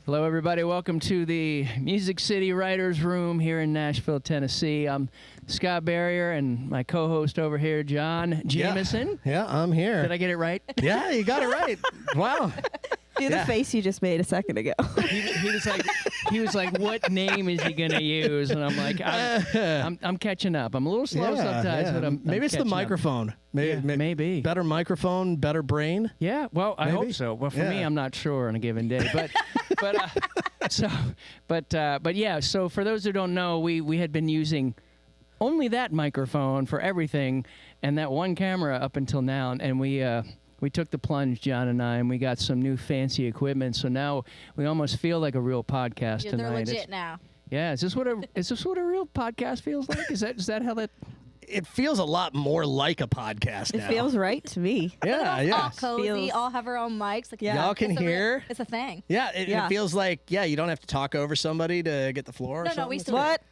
Hello, everybody. Welcome to the Music City Writers Room here in Nashville, Tennessee. I'm Scott Barrier, and my co-host over here, John Jameson. Yeah, I'm here. Did I get it right? Yeah, you got it right. Wow. Do the face you just made a second ago. He was like, what name is he gonna use? And I'm like, I'm catching up. I'm a little slow sometimes, but I'm maybe it's the catching up. microphone. Maybe better microphone, better brain. Yeah, well, I Maybe. hope so. Well, for me, I'm not sure on a given day, but yeah. So for those who don't know, we had been using only that microphone for everything, and that one camera up until now, and we took the plunge, John and I, and we got some new fancy equipment. So now we almost feel like a real podcast tonight. They're legit now. Yeah, is this what a real podcast feels like? Is that how that? It feels a lot more like a podcast now. It feels right to me. Yeah. All cozy, all have our own mics. Like, Y'all can hear. It's a thing. Yeah, it feels like, you don't have to talk over somebody to get the floor or something. No, we still What?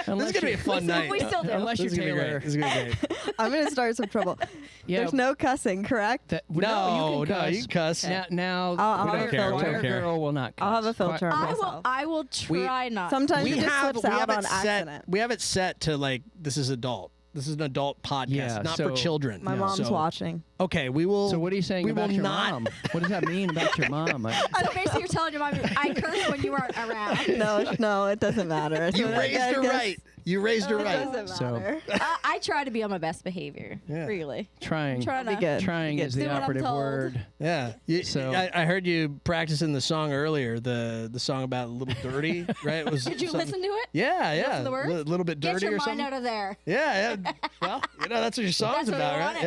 This is going to be a fun night. We still do. Unless you're Taylor. This is going to be great. I'm going to start some trouble. Yeah. There's no cussing, correct? No, you can cuss. Now I'll have a filter. Choir girl will not cuss. I'll have a filter on myself. I will try not. Sometimes it just slips out on accident. We have it set to like, this is adult. This is an adult podcast, Yeah, not so- for children. My mom's So- watching. Okay, we will. So what are you saying we about will your not- mom? What does that mean about your mom? So basically, you're telling your mom I cursed when you weren't around. No, it doesn't matter. You raised her right. You raised her It right. doesn't So- matter. I try to be on my best behavior. Yeah. Really. Trying. Trying Be to. good. Trying is Do the what I'm operative told. word. Yeah. So- I heard you practicing the song earlier, the song about a little dirty, right? It was Did you something- listen to it? Yeah, Listen yeah. to the words? Little bit Get dirty your or mind something. out of there. Yeah. Well, that's what your song's That's what about, we right? want it.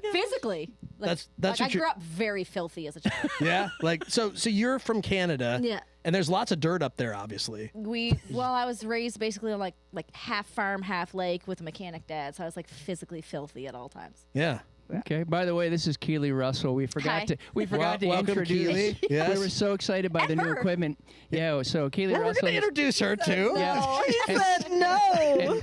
Yeah. Physically. Like, That's I what you're- grew up very filthy as a child. Yeah. Like so you're from Canada. Yeah. And there's lots of dirt up there, obviously. I was raised basically on like half farm, half lake with a mechanic dad, so I was like physically filthy at all times. Yeah. Okay. By the way, this is Keely Russell. We forgot Hi. to Welcome, introduce. Keely. Yes. We were so excited by the new her. equipment. Yeah. So Keely Well, we're Russell. going to introduce her too. Yeah. He said no.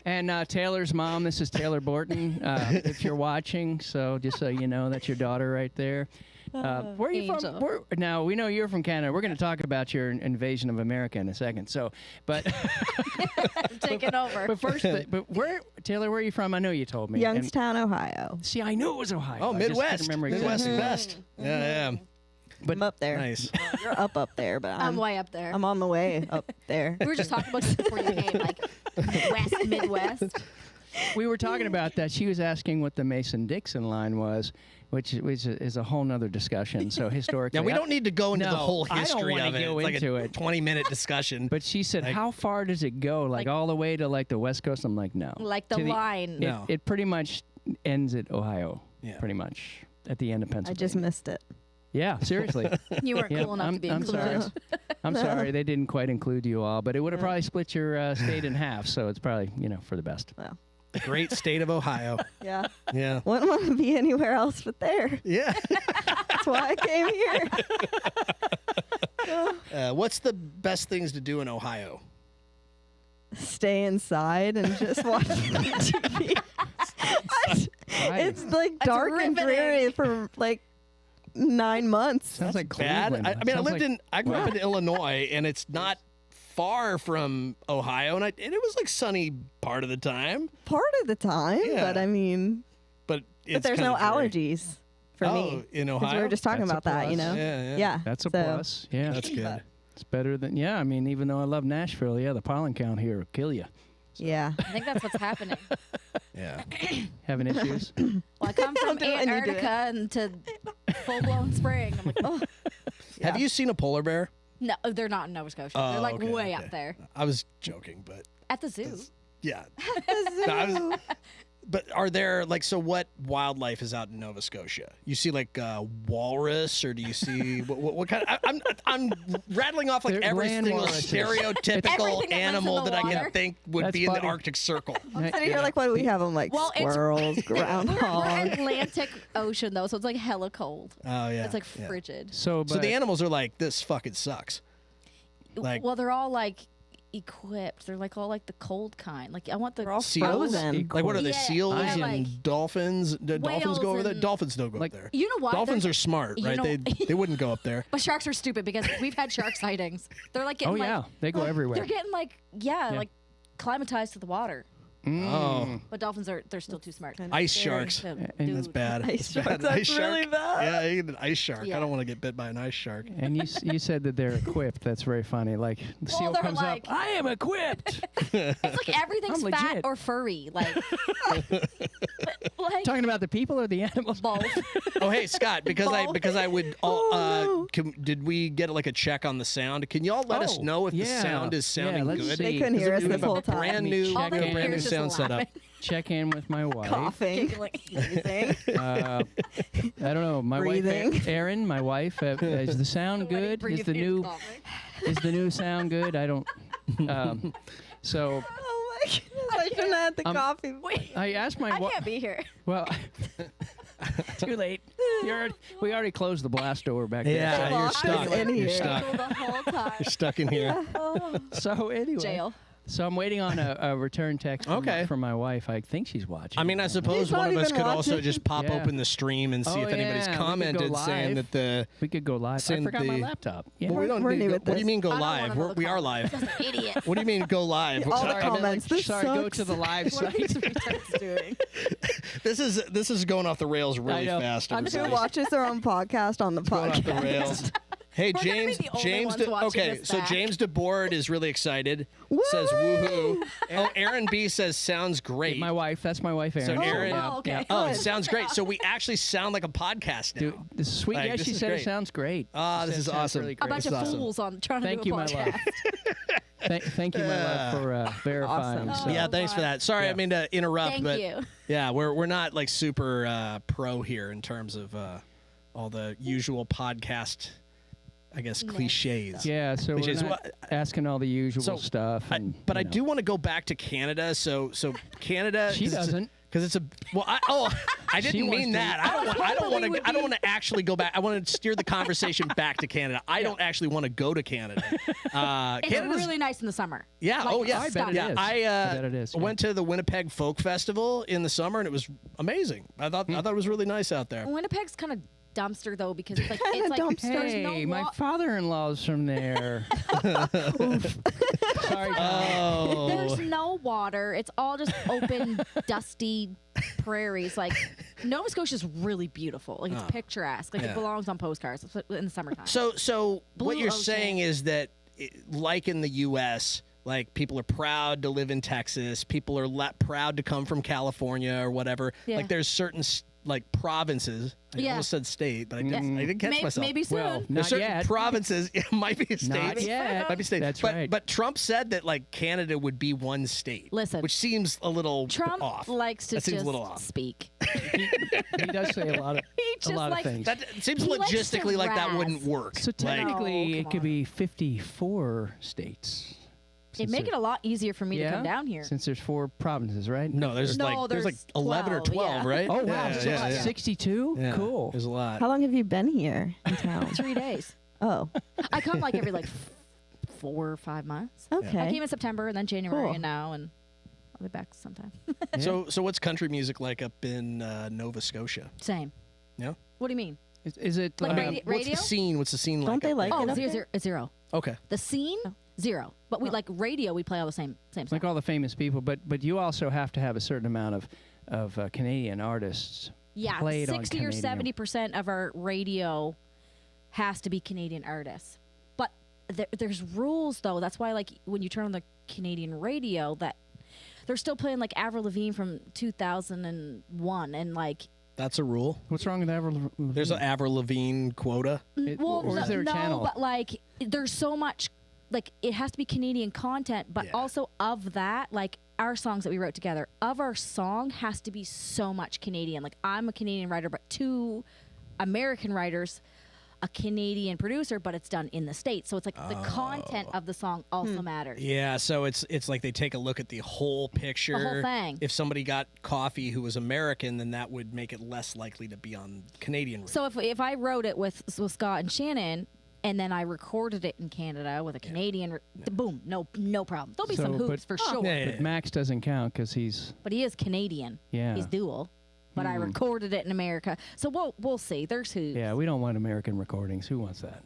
And Taylor's mom. This is Taylor Borton. If you're watching, so just so you know, that's your daughter right there. Where are you Angel. from? Now we know you're from Canada. We're going to talk about your invasion of America in a second. So, but I'm taking over. but first, where Taylor? Where are you from? I know you told me. Youngstown, Ohio. And, see, I knew it was Ohio. Oh, I just couldn't Midwest. remember Midwest exactly. and best. Yeah. But I'm up there. Nice. You're up there, but I'm way up there. I'm on the way up there. We were just talking about this before you came, like Midwest. we were talking about that. She was asking what the Mason-Dixon line was, which is a whole nother discussion. So historically, Yeah, we don't need to go into the No, whole I don't history wanna of it. go It's like into a it. 20-minute discussion. But she said, Like- how far does it go? Like all the way to like the West Coast? I'm like, no. Like the To line. No. It pretty much ends at Ohio. Yeah. Pretty much at the end of I Pennsylvania. just missed it. Yeah, seriously. You weren't Yeah, cool enough to be I'm included. sorry. I'm sorry they didn't quite include you all, but it would have probably split your state in half. So it's probably for the best. Well, The great state of Ohio. yeah. Yeah. Wouldn't want to be anywhere else but there. Yeah. That's why I came here. What's the best things to do in Ohio? Stay inside and just watch TV. It's like dark and riveting. dreary for like 9 months. Sounds like Bad. Cleveland. I Sounds like- I grew up in Illinois, and it's not far from Ohio, and it was like sunny part of the time, Part of the time, Yeah. but I mean, but it's there's no kinda dreary. allergies for me. in 'Cause Ohio. we were just talking That's a about that, you plus. know? Yeah. That's a so- plus. Yeah, That's good. It's better than I mean, even though I love Nashville, the pollen count here will kill you. Yeah. I think that's what's happening. Yeah. Having issues. Well, I come from do it and you do it. Antarctica and to full-blown spring. I'm like, oh. Have you seen a polar bear? No, they're not in Nova Scotia. Oh, They're like okay, way okay. up there. I was joking, but At the zoo. yeah. No, I was- but are there what wildlife is out in Nova Scotia? You see like walrus, or do you see what kind of? I'm rattling off like They're every land single walruses. stereotypical Everything that animal lives in that the I can water. think would That's be in the funny. Arctic Circle. I'm sitting here like, what do we have? I'm like, Well, it's- squirrels, We're groundhog. Atlantic Ocean though, so it's like hella cold. Oh yeah. It's like yeah. frigid. So, So the animals are like, this fucking sucks. Like Well, they're all like equipped. They're like all like the cold kind. Like I want the They're all Seals? frozen. Like what are they? Yeah, Seals yeah, and like dolphins? Do dolphins whales go over there? and- Dolphins don't go like- up there. You know what? Dolphins They're- are smart, you right? know- They wouldn't go up there. But sharks are stupid because we've had shark sightings. They're like getting Oh yeah, they go everywhere. They're getting like like climatized to the water. Oh, But dolphins they're still too smart. ice They're- sharks. they're- And That's dude. bad. Ice That's shark. bad. That's really bad. Yeah, you get an ice shark. I Yeah. don't want to get bit by an ice shark. And you said that they're equipped. That's very funny. Like the seal they're comes like- up. I am equipped. It's like everything's I'm fat legit. or furry. Like, like Talking about the people or the animals? both. Oh, hey Scott, because I would. Did we get like a check on the sound? Can y'all let us Oh, know if the yeah. sound is sounding let's good? see. They couldn't hear us We this have a whole time. brand new, All they Check can in. hear brand new is just sound setup. laughing. Check in with my wife. Coughing. Giggling. Sneezing. I don't know. My Breathing. wife, Erin, my wife. Is the sound good? Is the new sound good? I don't. So Oh my goodness! I shouldn't have had the coffee. Wait, I asked my I wife. can't be here. Well, too late. We already closed the blast door back there. Yeah, you're locked stuck. us in You're here. stuck. The whole time. You're stuck in here. So anyway, Jail. So I'm waiting on a return text from, Okay. from my wife. I think she's watching. I mean, I suppose He's not one of us even could also watching. just pop Yeah. open the stream and see Oh, if anybody's yeah, we could go commented saying live. that the. We could go live. I Send forgot my the- laptop. Yeah. Well, we don't We're need new to, at what do you this. mean go I don't live? want another We are call. live. Just an idiot. What do you mean go live? All the Sorry, I meant, comments. This sorry, go sucks. to the live What are these site. retards doing? This is going off the rails really know. fast. I'm just Who everybody. watches their own podcast on the Going off the podcast? rails. Hey, We're gonna be James. the only James. ones watching Okay, this so back. James DeBoard is really excited. Says woohoo. Oh, Aaron B says sounds great. My wife. That's my wife, Erin. So Erin. Oh, okay. Oh, it sounds great. So we actually sound like a podcast now. Dude, this is sweet. Like, yeah, this she is said great. it sounds great. Ah, She this said is it sounds awesome. Really A great. bunch This of is awesome. fools on trying Thank to do you, a my podcast. love. Thank you, my love, for verifying. Awesome. So. Yeah, thanks for my. that. Sorry, I Yeah. mean to interrupt, Thank but you. yeah, we're not like super pro here in terms of all the usual podcast, I guess, cliches. Yeah, so we're Cliches. not asking all the usual So, stuff. And, But I you know. do want to go back to Canada. So Canada. She doesn't. Because it's a well, I She didn't wants mean to. that. I was hoping we would I don't want to actually go back. I want to steer the conversation back to Canada. I don't actually want to go to Canada. It's Canada's really nice in the summer. yeah. Like, Oh yeah. I bet it yeah. is. I bet it is, yeah. went to the Winnipeg Folk Festival in the summer and it was amazing. I thought it was really nice out there. Winnipeg's kind of dumpster though because it's like it's like dumpster. there's Hey, no my wa- father-in-law's from there. Sorry. Oh. there's no water. It's all just open, dusty prairies. Like Nova Scotia's really beautiful. Like it's picturesque. Like Yeah. it belongs on postcards in the summertime. So what Blue you're ocean. saying is that, like in the U.S., like people are proud to live in Texas, people are proud to come from California or whatever. Yeah. Like there's certain like provinces. I Yeah. almost said state, but I didn't catch myself. Maybe soon. Well, There's not certain yet. provinces. It might be a state. Not yet. Might be state. That's but, right. But Trump said that like Canada would be one state. Listen. which seems a little Trump off. likes to That seems just a little off. speak. He does say a lot of He just likes- things. That seems He likes to logistically like that razz. wouldn't work. So Like, technically, Oh, it come could on. be 54 states. It'd make it a lot easier for me to Yeah? come down here. Since there's 4 provinces, right? no, there's No, like there's like there's 11 or 12, 12, right? Oh wow, Yeah, so yeah, yeah. 62. Yeah, Cool. There's a lot. How long have you been here in town? 3 days. Oh, I come like every 4 or 5 months. okay. I came in September and then January Cool. and now and I'll be back sometime. Yeah. So what's country music like up in Nova Scotia? Same. Yeah. What do you mean? Is it Like uh, radio? What's the scene? What's the scene like? Don't they up like there? Oh, it up zero, there? zero. Okay. The scene, 0. But we like radio. We play all the same like stuff. all the famous people? But you also have to have a certain amount of Canadian artists. Yeah, played on 60 or Canadian. 70% of our radio has to be Canadian artists. But there's rules though. That's why like when you turn on the Canadian radio, that they're still playing like Avril Lavigne from 2001 and like. That's a rule. What's wrong with Avril Lavigne? There's an Avril Lavigne quota. Or no, is there a no, channel? but like there's so much like it has to be Canadian content, but Yeah. also of that, like our songs that we wrote together, of our song has to be so much Canadian. Like I'm a Canadian writer, but 2 American writers, a Canadian producer, but it's done in the States. So it's like the content of the song also matters. Yeah, so it's like they take a look at the whole picture. The whole thing. If somebody got coffee who was American, then that would make it less likely to be on Canadian radio. So if I wrote it with Scott and Shannon, And then I recorded it in Canada with a Canadian. Boom, no problem. There'll be some So, hoops but- for sure. Yeah, yeah. But Max doesn't count because he's But he is Canadian. Yeah. He's dual. But I recorded it in America. So we'll see. There's hoops. yeah. We don't want American recordings. Who wants that?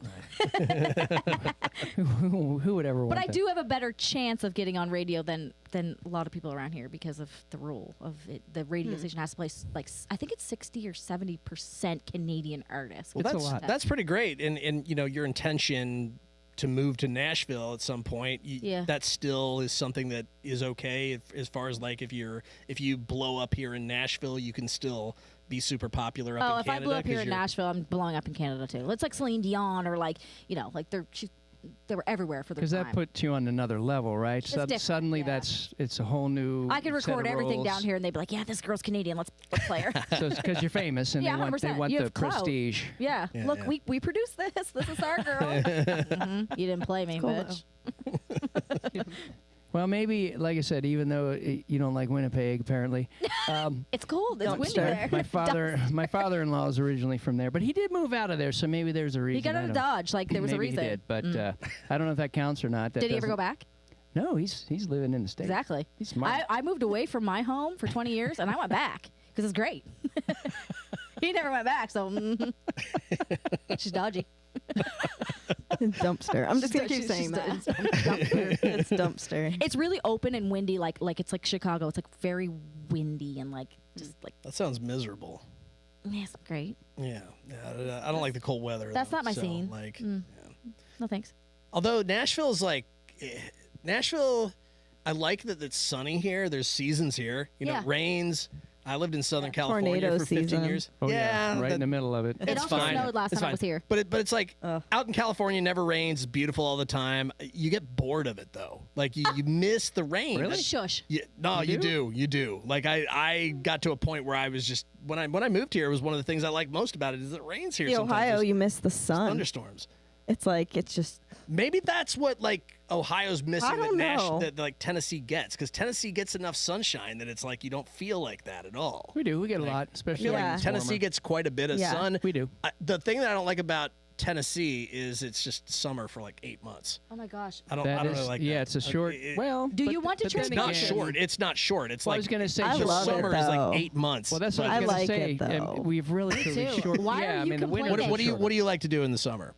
who would ever want But I that? do have a better chance of getting on radio than a lot of people around here because of the rule of it. The radio station has to play I think it's 60 or 70% Canadian artists. Well, It's a that's lot. that's pretty great, and your intention to move to Nashville at some point, Yeah. that still is something that is okay as far as like if you blow up here in Nashville, you can still be super popular up in if Canada. I blew up here 'cause in you're- Nashville, I'm blowing up in Canada too. It's like Celine Dion or like they were everywhere for their Because time. that puts you on another level, right? different, Suddenly, yeah. it's a whole new. I could set record of everything roles. down here, and they'd be like, "Yeah, this girl's Canadian. Let's play her." So it's because you're famous, and Yeah, they want 100%. You the have clout. prestige. Yeah. Yeah, Look, yeah. we produced this. This is our girl. You didn't play me, cool, bitch. Well, maybe, like I said, even though you don't like Winnipeg, apparently. It's cold. It's windy Dumpster. there. My father-in-law is originally from there, but he did move out of there, so maybe there's a reason. He got I out of don't- Dodge. Like there was a maybe reason. He did, but I don't know if that counts or not. That Did he ever doesn't- go back? No, he's living in the States. Exactly. He's smart. I moved away from my home for 20 years, and I went back because it's great. He never went back, so she's dodgy. Dumpster. I'm just gonna keep She's saying that. it's dumpster. It's dumpster. It's really open and windy, like it's like Chicago. It's like very windy and like just like That sounds miserable. it's great. Yeah, I don't like the cold weather. That's though, not my so, scene. Like, No thanks. although Nashville's like Nashville, I like that it's sunny here. There's seasons here. Yeah. It rains. I lived in Southern California Tornado for 15 season. years. Oh yeah, right that- in the middle of it. It It's also fine. snowed last It's time I fine. was here. But it's like Ugh. out in California, it never rains. It's beautiful all the time. You get bored of it though. Like you miss the rain. Really? Shush. Yeah, no, You you do. Like I got to a point where I was just when I moved here, it was one of the things I like most about it is it rains here. The sometimes. Ohio, There's you miss the sun. thunderstorms. It's like it's just Maybe that's what like Ohio's missing I don't know. that like Tennessee gets because Tennessee gets enough sunshine that it's like you don't feel like that at all. We do. We get a lot, I especially feel when Yeah. like it's Tennessee warmer. gets quite a bit of Yeah. sun. We do. The thing that I don't like about Tennessee is it's just summer for like 8 months. Oh my gosh. I don't That really is- like yeah, that. it's a short. Well, Do you want to but then it's change not again- short. It's not short. It's Well, I like was gonna say I short- love it, summer is like though. 8 months. Well, that's what I I was gonna like say. it, though. We've really Me truly too. short. Why yeah, are I you mean the winter. complaining? what do you like to do in the summer?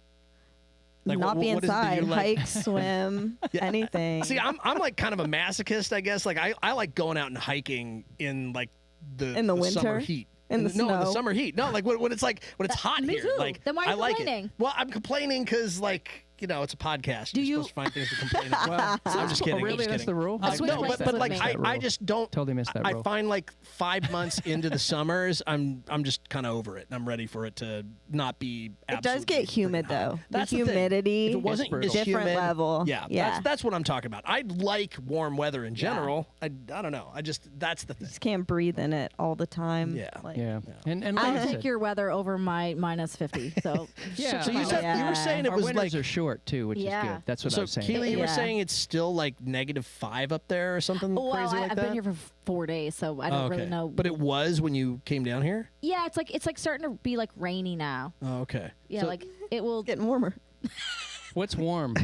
Like, not be what is it that you inside, like? hike, swim, anything. See, I'm like kind of a masochist, I guess. Like I like going out and hiking in like the In the summer winter? heat. In the No, in the snow? summer heat. No, like when it's hot me here. too. Like Then why are I you like complaining? it. Well, I'm complaining because like it's a podcast. Do You're you- supposed to find things to complain about. Well, I'm just kidding. Oh, I'm really? just That's kidding. the rule? Switch No, places but like with me. I just don't Totally missed that I rule. find like 5 months into the summers, I'm just kind of over it. And I'm ready for it to not be. It does get absolutely humid freaking hot. though. That's the the thing. humidity. If it wasn't brutal. as different humid, level. Yeah. That's what I'm talking about. I like warm weather in general. I don't know. That's the thing. just can't breathe in it all the time. Yeah. Like, Yeah, and like I'll I take said, your weather over my minus 50. So Yeah, So you I said know. you were saying it our was winters like. are short too, which Yeah. is good. That's what I So was saying. Keely, you were Yeah. saying it's still like -5 up there or something well, crazy like I've that. been here for 4 days, so I don't really know. But it was when you came down here. yeah, it's like starting to be like rainy now. Oh, okay. Yeah, So like it will. Getting warmer. What's warm?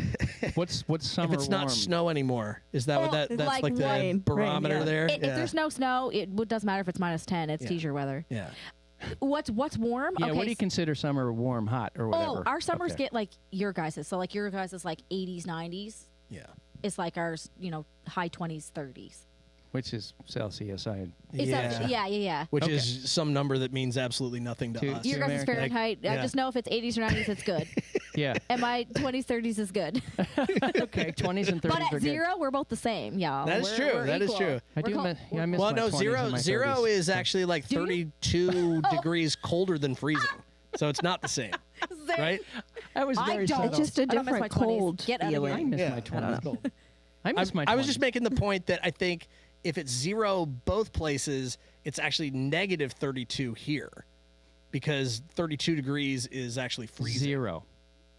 What's summer if it's not warm? snow anymore, is that what Well, that's like like the rain, barometer yeah. there? If there's no snow, it doesn't matter if it's minus 10. It's Yeah. t-shirt weather. yeah. What's warm? Yeah, okay, what do you consider summer? Warm, hot, or whatever? Oh, our summers up there? get like your guys's. So like your guys is like 80s, 90s. Yeah. It's like ours, high 20s, 30s. which is Celsius. It's yeah. Which Okay. is some number that means absolutely nothing to To- us. to Your guys is American. Fahrenheit. I yeah. just know if it's 80s or 90s, it's good. Yeah. And my 20s, 30s is good. Okay. 20s and 30s But are at good. zero, we're both the same, y'all. That is We're- true. we're That is equal. true. I We're do. called- I miss Well, my no, 20s zero and my zero 30s. is actually like Do you? 32 degrees colder than freezing. So it's not the same, right? I was I very don't. It's just a I don't miss my different 20s. cold Get out of here. I feeling. miss Yeah, my I 20s. don't know. I miss my 20s. I was just making the point that I think if it's zero both places, it's actually -32 here because 32 degrees is actually freezing. zero.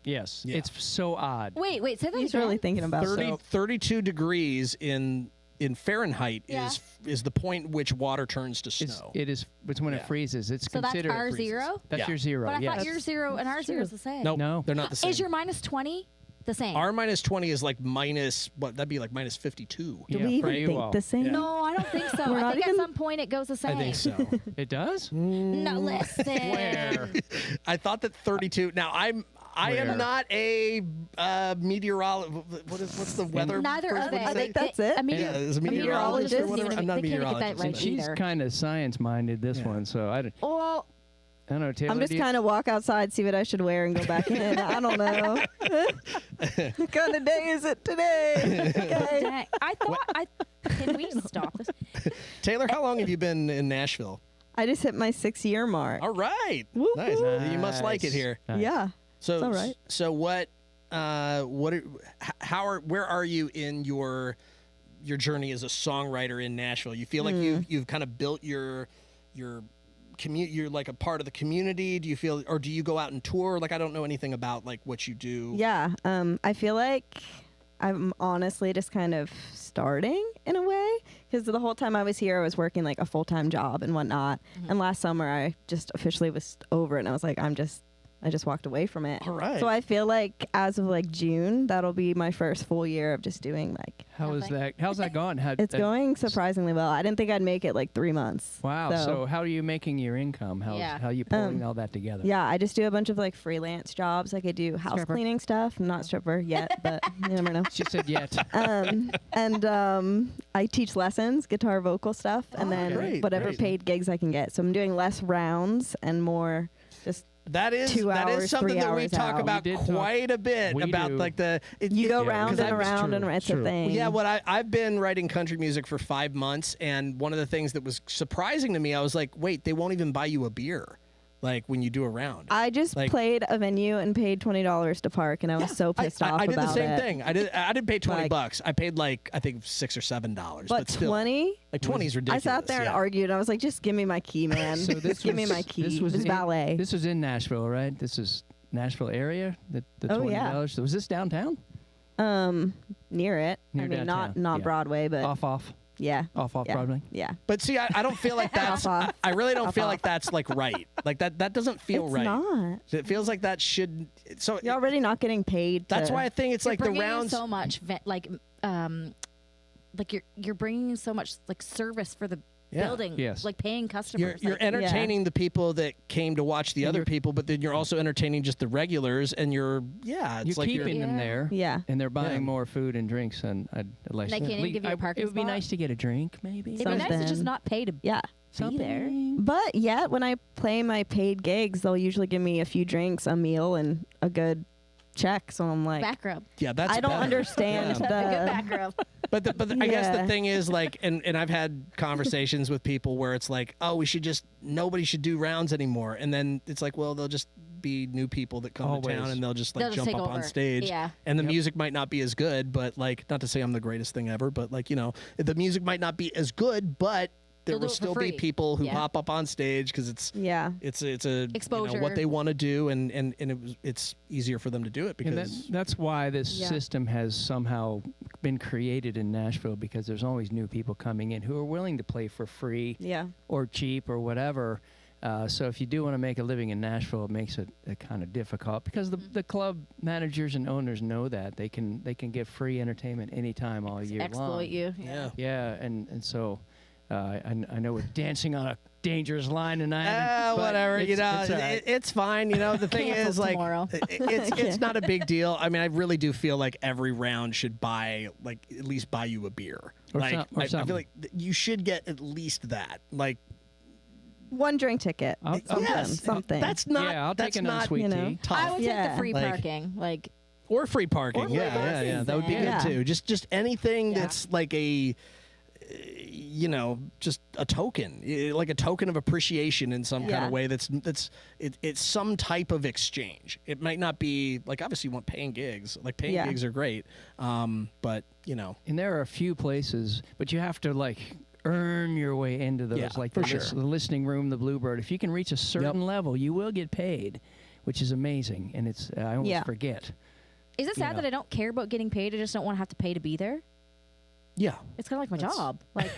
Yes. Yeah. It's so odd. Wait, say that He's again. really thinking about 30, it. 32 degrees in in Fahrenheit Yeah. is the point in which water turns to snow. It's when it freezes. It's So that's considered our freezes. 0? That's Yeah. your 0. But I yes. thought your 0 and our 0 is the same. Nope, No. they're not the same. Is your minus 20 the same? Our minus 20 is like minus, what, that'd be like minus 52. Do Yeah, we for even you think all. the same? No, I don't think so. We're I not think at even- some point it goes the same. I think so. It does? No, listen. Where? I thought that 32. Now I Where? am not a meteorologist. What's the weather? Neither person? of it. What do you I think say? that's it. A meteor- Yeah, is a a meteorologist or doesn't whatever. even- I'm not a they can't get that meteorologist. right. She's either. kind of science-minded, this Yeah. one, so I Well, don't know, Taylor. I'm just do you- kind of walk outside, see what I should wear, and go back in. I don't know. What kind of day is it today? Okay. dang. Can we stop this? Taylor, how long have you been in Nashville? I just hit my 6-year mark. All right, Woo nice. woo. You must like it here. Nice. Yeah. So, It's all right. So what? Where are you in your journey as a songwriter in Nashville? You feel like you've kind of built your you're like a part of the community. Do you feel, or do you go out and tour? Like, I don't know anything about like what you do. Yeah. I feel like I'm honestly just kind of starting in a way, because the whole time I was here, I was working like a full-time job and whatnot. And last summer, I just officially was over it, and I was like, I just walked away from it. All right. So I feel like as of like June, that'll be my first full year of just doing like. How's that going? It's going surprisingly well. I didn't think I'd make it like 3 months. Wow. So how are you making your income? Yeah. How are you pulling all that together? Yeah, I just do a bunch of like freelance jobs. Like I do house Stripper. cleaning stuff. I'm not stripper yet, but you never know. She said yet. I teach lessons, guitar, vocal stuff, and then great, whatever great. paid gigs I can get. So I'm doing less rounds and more just. That is 2 that is hours, something 3 that we hours talk out. about We did talk- quite a bit we about do. like the You go Yeah, round 'cause and that was around, true. and it's True. a thing. Yeah, I've been writing country music for 5 months, and one of the things that was surprising to me, I was like, wait, they won't even buy you a beer, like when you do a round. I just Like- played a venue and paid $20 to park, and I was so pissed off I did the about same it. thing. I didn't pay $20. Like- I paid like I think $6 or $7, But still, 20, like 20 is I ridiculous. sat there and yeah. argued. I was like, just give me my key, man. So this just give me was- my key. this It was was in- ballet. This was in Nashville, right? This is Nashville area. The Oh, $20. yeah. So was this downtown? Near it. Near I mean, downtown, not yeah. Broadway, but Off yeah. Broadway. Yeah. But see, I don't feel like that's. Off. I really don't Off, feel off. like that's like right. Like that doesn't feel It's right. not. It feels like that should. So You're already not getting paid. that's to- why I think it's You're like the bringing in rounds. so much, like you're bringing in so much like service for the Yeah. building, Yes. like paying You're, customers. you're like, entertaining the people that came to watch the other people, but then you're also entertaining just the regulars, and it's You're like keeping them Yeah. there. Yeah. And they're buying Yeah. more food and drinks, and I'd like. They can't even give you a parking It would be spot? nice to get a drink, maybe. it'd be nice to just something. not pay to Yeah. be there. Something. But yet, when I play my paid gigs, they'll usually give me a few drinks, a meal, and a good check. So I'm like, Back rub. yeah, that's I don't better. understand Yeah. A good the. back rub. But I guess the Yeah. thing is like, and I've had conversations with people where it's like, oh, nobody should do rounds anymore, and then it's like, well, they'll just be new people that come to Always. town, and they'll just like They'll just jump take up on over. stage, Yeah. and the Yep. music might not be as good, but like, not to say I'm the greatest thing ever, but like, the music might not be as good, but there They'll do will it for still be free. people who Yeah. pop up on stage because it's Yeah. a Exposure. what they want to do, and it's easier for them to do it And because that's why this Yeah. system has somehow been created in Nashville, because there's always new people coming in who are willing to play for free Yeah. or cheap or whatever. So if you do want to make a living in Nashville, it makes it kind of difficult, because the club managers and owners know that they can get free entertainment anytime all year Exploit long. you. yeah. Yeah, and so I know we're dancing on a dangerous line tonight. but Whatever, it's all right. it's fine. The thing Canceled is, like, tomorrow. it's not a big deal. I mean, I really do feel like every round should at least buy you a beer. Or Like, or I something. feel like you should get at least that. Like, One drink ticket. I'll- something. yes, Something. that's not. yeah, I'll that's take a not non-sweet you know. tea. tough. I would take Yeah. the free Like- parking. Like Or free parking. Or free yeah, parking. That would be Yeah. good too. Just anything Yeah. that's like just a token, like a token of appreciation in some kind Yeah. of way. It's some type of exchange. It might not be like, obviously you want paying gigs. Like paying Yeah. gigs are great, but And there are a few places, but you have to like earn your way into those, Yeah, like for the, sure. the listening room, the Bluebird. If you can reach a certain Yep. level, you will get paid, which is amazing. And it's I always Yeah. forget. is it sad know. that I don't care about getting paid? I just don't want to have to pay to be there. Yeah. It's kind of like my job. Like,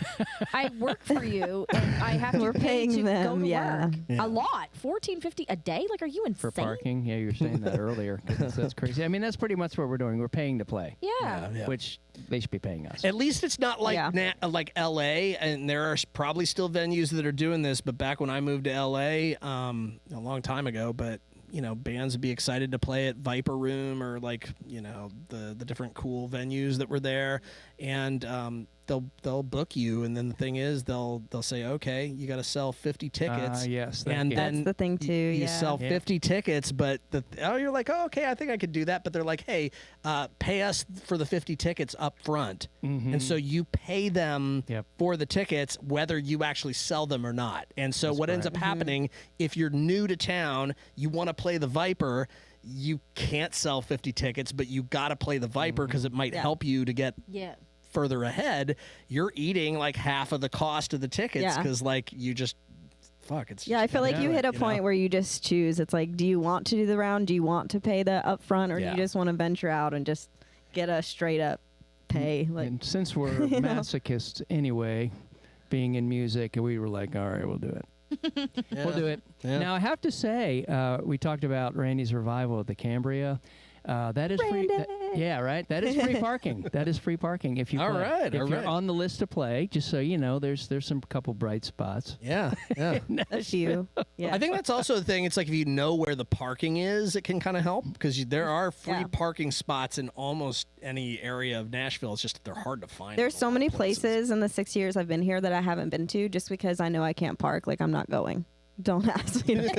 I work for you, and I have to We're pay paying to them, go to yeah. work. Yeah. A lot, $14.50 a day. Like, are you insane? For parking, yeah, you were saying that earlier. 'Cause that's crazy. I mean, that's pretty much what we're doing. We're paying to play, Yeah. Yeah. which they should be paying us. At least it's not like Yeah. like LA, and there are probably still venues that are doing this. But back when I moved to LA, a long time ago, but you know, bands would be excited to play at Viper Room or like you know the different cool venues that were there, and they'll book you, and then the thing is they'll say, okay, you got to sell 50 tickets. Yes, and then That's the thing, too, You yeah. sell Yeah. 50 tickets, but you're like, oh, okay, I think I could do that. But they're like, hey, pay us for the 50 tickets up front, and so you pay them Yep. for the tickets, whether you actually sell them or not. And so That's what ends correct. up happening if you're new to town, you want to play the Viper. You can't sell 50 tickets, but you got to play the Viper because it might Yeah. help you to get Yeah. further ahead. You're eating like half of the cost of the tickets Yeah. because like you just it's Yeah, I feel like just you hit a know? point where you just choose. It's like, do you want to do the round? Do you want to pay the upfront, or do Yeah. you just want to venture out and just get a straight up pay? Like, And since we're You know? masochists anyway, being in music, we were like, all right, we'll do it. Yeah. We'll do it. Yeah. Now, I have to say, we talked about Randy's revival at the Cambria. That is free. Randy! Yeah, right. That is free parking. That is free parking if you All play. right, If all you're right. on the list to play, just so you know, there's some couple bright spots. Yeah, yeah. a few. Yeah. I think that's also the thing. It's like if you know where the parking is, it can kind of help because there are free Yeah. parking spots in almost any area of Nashville. It's just they're hard to find. There's in a so lot many of places in the 6 years I've been here that I haven't been to just because I know I can't park. Like, I'm not going. Don't ask me.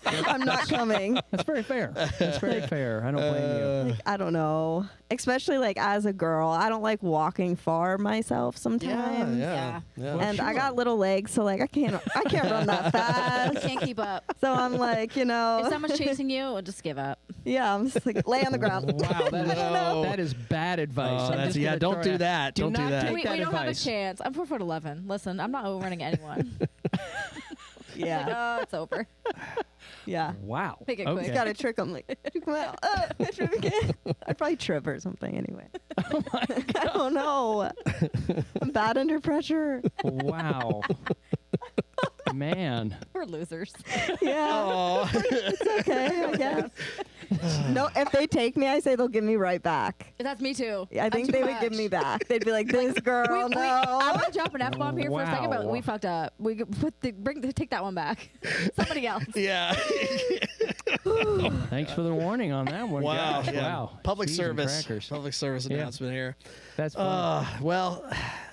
I'm not coming. That's very fair. That's very fair. I don't blame you. I don't know. Especially like as a girl, I don't like walking far myself Yeah, sometimes. yeah, yeah. And I got little legs, so like I can't run that I fast. can't keep up. So I'm like, If someone's chasing you, just give up. yeah, I'm just like lay on the ground. Wow, No. that is bad advice. Oh, I'm that's- just yeah, gonna don't throw do it out. that. Don't do not that. Take We that don't have a advice. chance. I'm 4'11". Listen, I'm not overrunning anyone. Like, Yeah, oh, it's over. yeah. Wow. Make it Okay. quick. You gotta trick them. Like, trick 'em out. Trip again. I'd probably trip or something anyway. Oh my I don't know. I'm bad under pressure. Wow. Man. We're losers. Yeah, Oh, it's okay, I guess. No, if they take me, I say they'll give me right back. That's me too. I think too they would give much. me back. They'd be like, "This girl, I'm no." gonna drop an F bomb here for a second, but Wow. we fucked up. We could take that one back. Somebody else. yeah. Thanks for the warning on that one. Wow. Gosh, Yeah. Wow. Public Cheese and service. crackers. Public service Yeah. announcement here. That's fun. Well,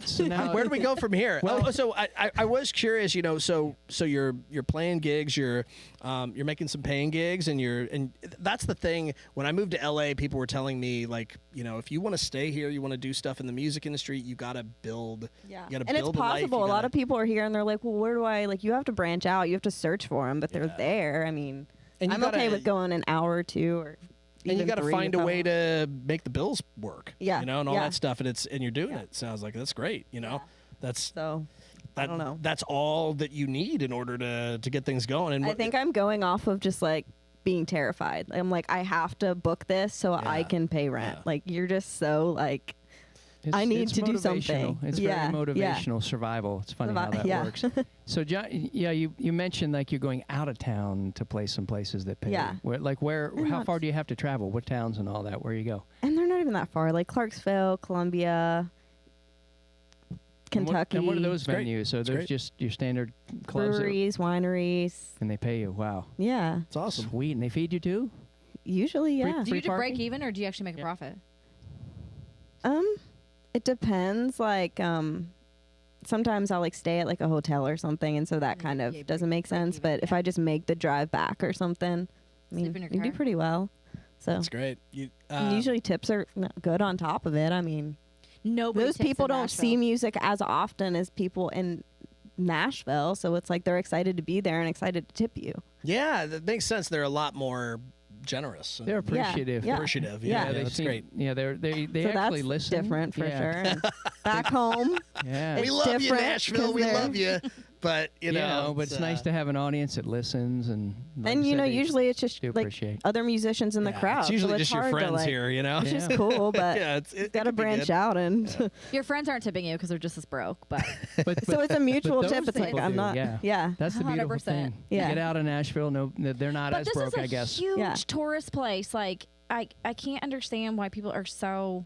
So now, where do we go from here? Well- So I was curious, you know, so you're playing gigs, you're making some paying gigs, and that's the thing. When I moved to LA, people were telling me like, you know, if you want to stay here, you want to do stuff in the music industry, you got to build. Yeah. You got to And it's build a life. possible. You A lot gotta- of people are here and they're like, well, where do I, like, you have to branch out. You have to search for them, but they're Yeah. there. I mean, And you I'm okay gotta- with going an hour or two or and you even got to 3 find a if I way want. to make the bills work. Yeah, You know, and all yeah. that stuff, and you're doing Yeah. it. Sounds like that's great. You know, that's So I don't know. That's all that you need in order to get things going. And I what- think I'm going off of just like being terrified. I'm like, I have to book this so I Yeah. can pay rent. Yeah. Like, you're just so like, it's- I need it's to do motivational. something. It's Yeah, very yeah. motivational survival. It's funny how that Yeah. works. So, John, yeah, you mentioned like you're going out of town to play some places that pay. Yeah. Where? And How not- far do you have to travel? What towns and all that? Where you go? and they're not even that far. Like Clarksville, Columbia, Kentucky. And what are those Great. venues? So It's those great. just your standard clubs, that- breweries, wineries. and they pay you. Wow, Yeah, it's awesome. sweet. And they feed you too. usually, yeah. Do you just break parking? even, or do you actually make a profit? It depends. Like, sometimes I'll like stay at like a hotel or something, and so that kind of Yeah, doesn't make break sense. even, But if yeah. I just make the drive back or something, I mean, Sleep in your you do car? pretty well. So That's great. You, and usually tips are good on top of it. I mean, Nobody those tips people in don't see Nashville. music as often as people in Nashville, so it's like they're excited to be there and excited to tip you. yeah, that makes sense. They're a lot more generous. They're appreciative. Yeah. Appreciative. Yeah. Yeah, that's seem- great. Yeah, they So actually that's listen. different for Yeah. sure. And back home, Yeah. We It's love you, different Nashville. 'cause We they're- love you. but you know, but it's nice to have an audience that listens and. Like And I you said, know, they usually it's just do like appreciate. other musicians in the crowd. It's usually so just it's your hard to, friends like, here, you know. Which is Yeah. cool, but Yeah, got to branch out and. Your friends aren't tipping you because they're just as broke, but So it's a mutual those tip. It's like people I'm do, not. yeah. That's the beautiful 100%. thing. Yeah. You get out of Nashville, no, they're not but as this broke, is a I guess. huge Yeah. tourist place. Like I can't understand why people are so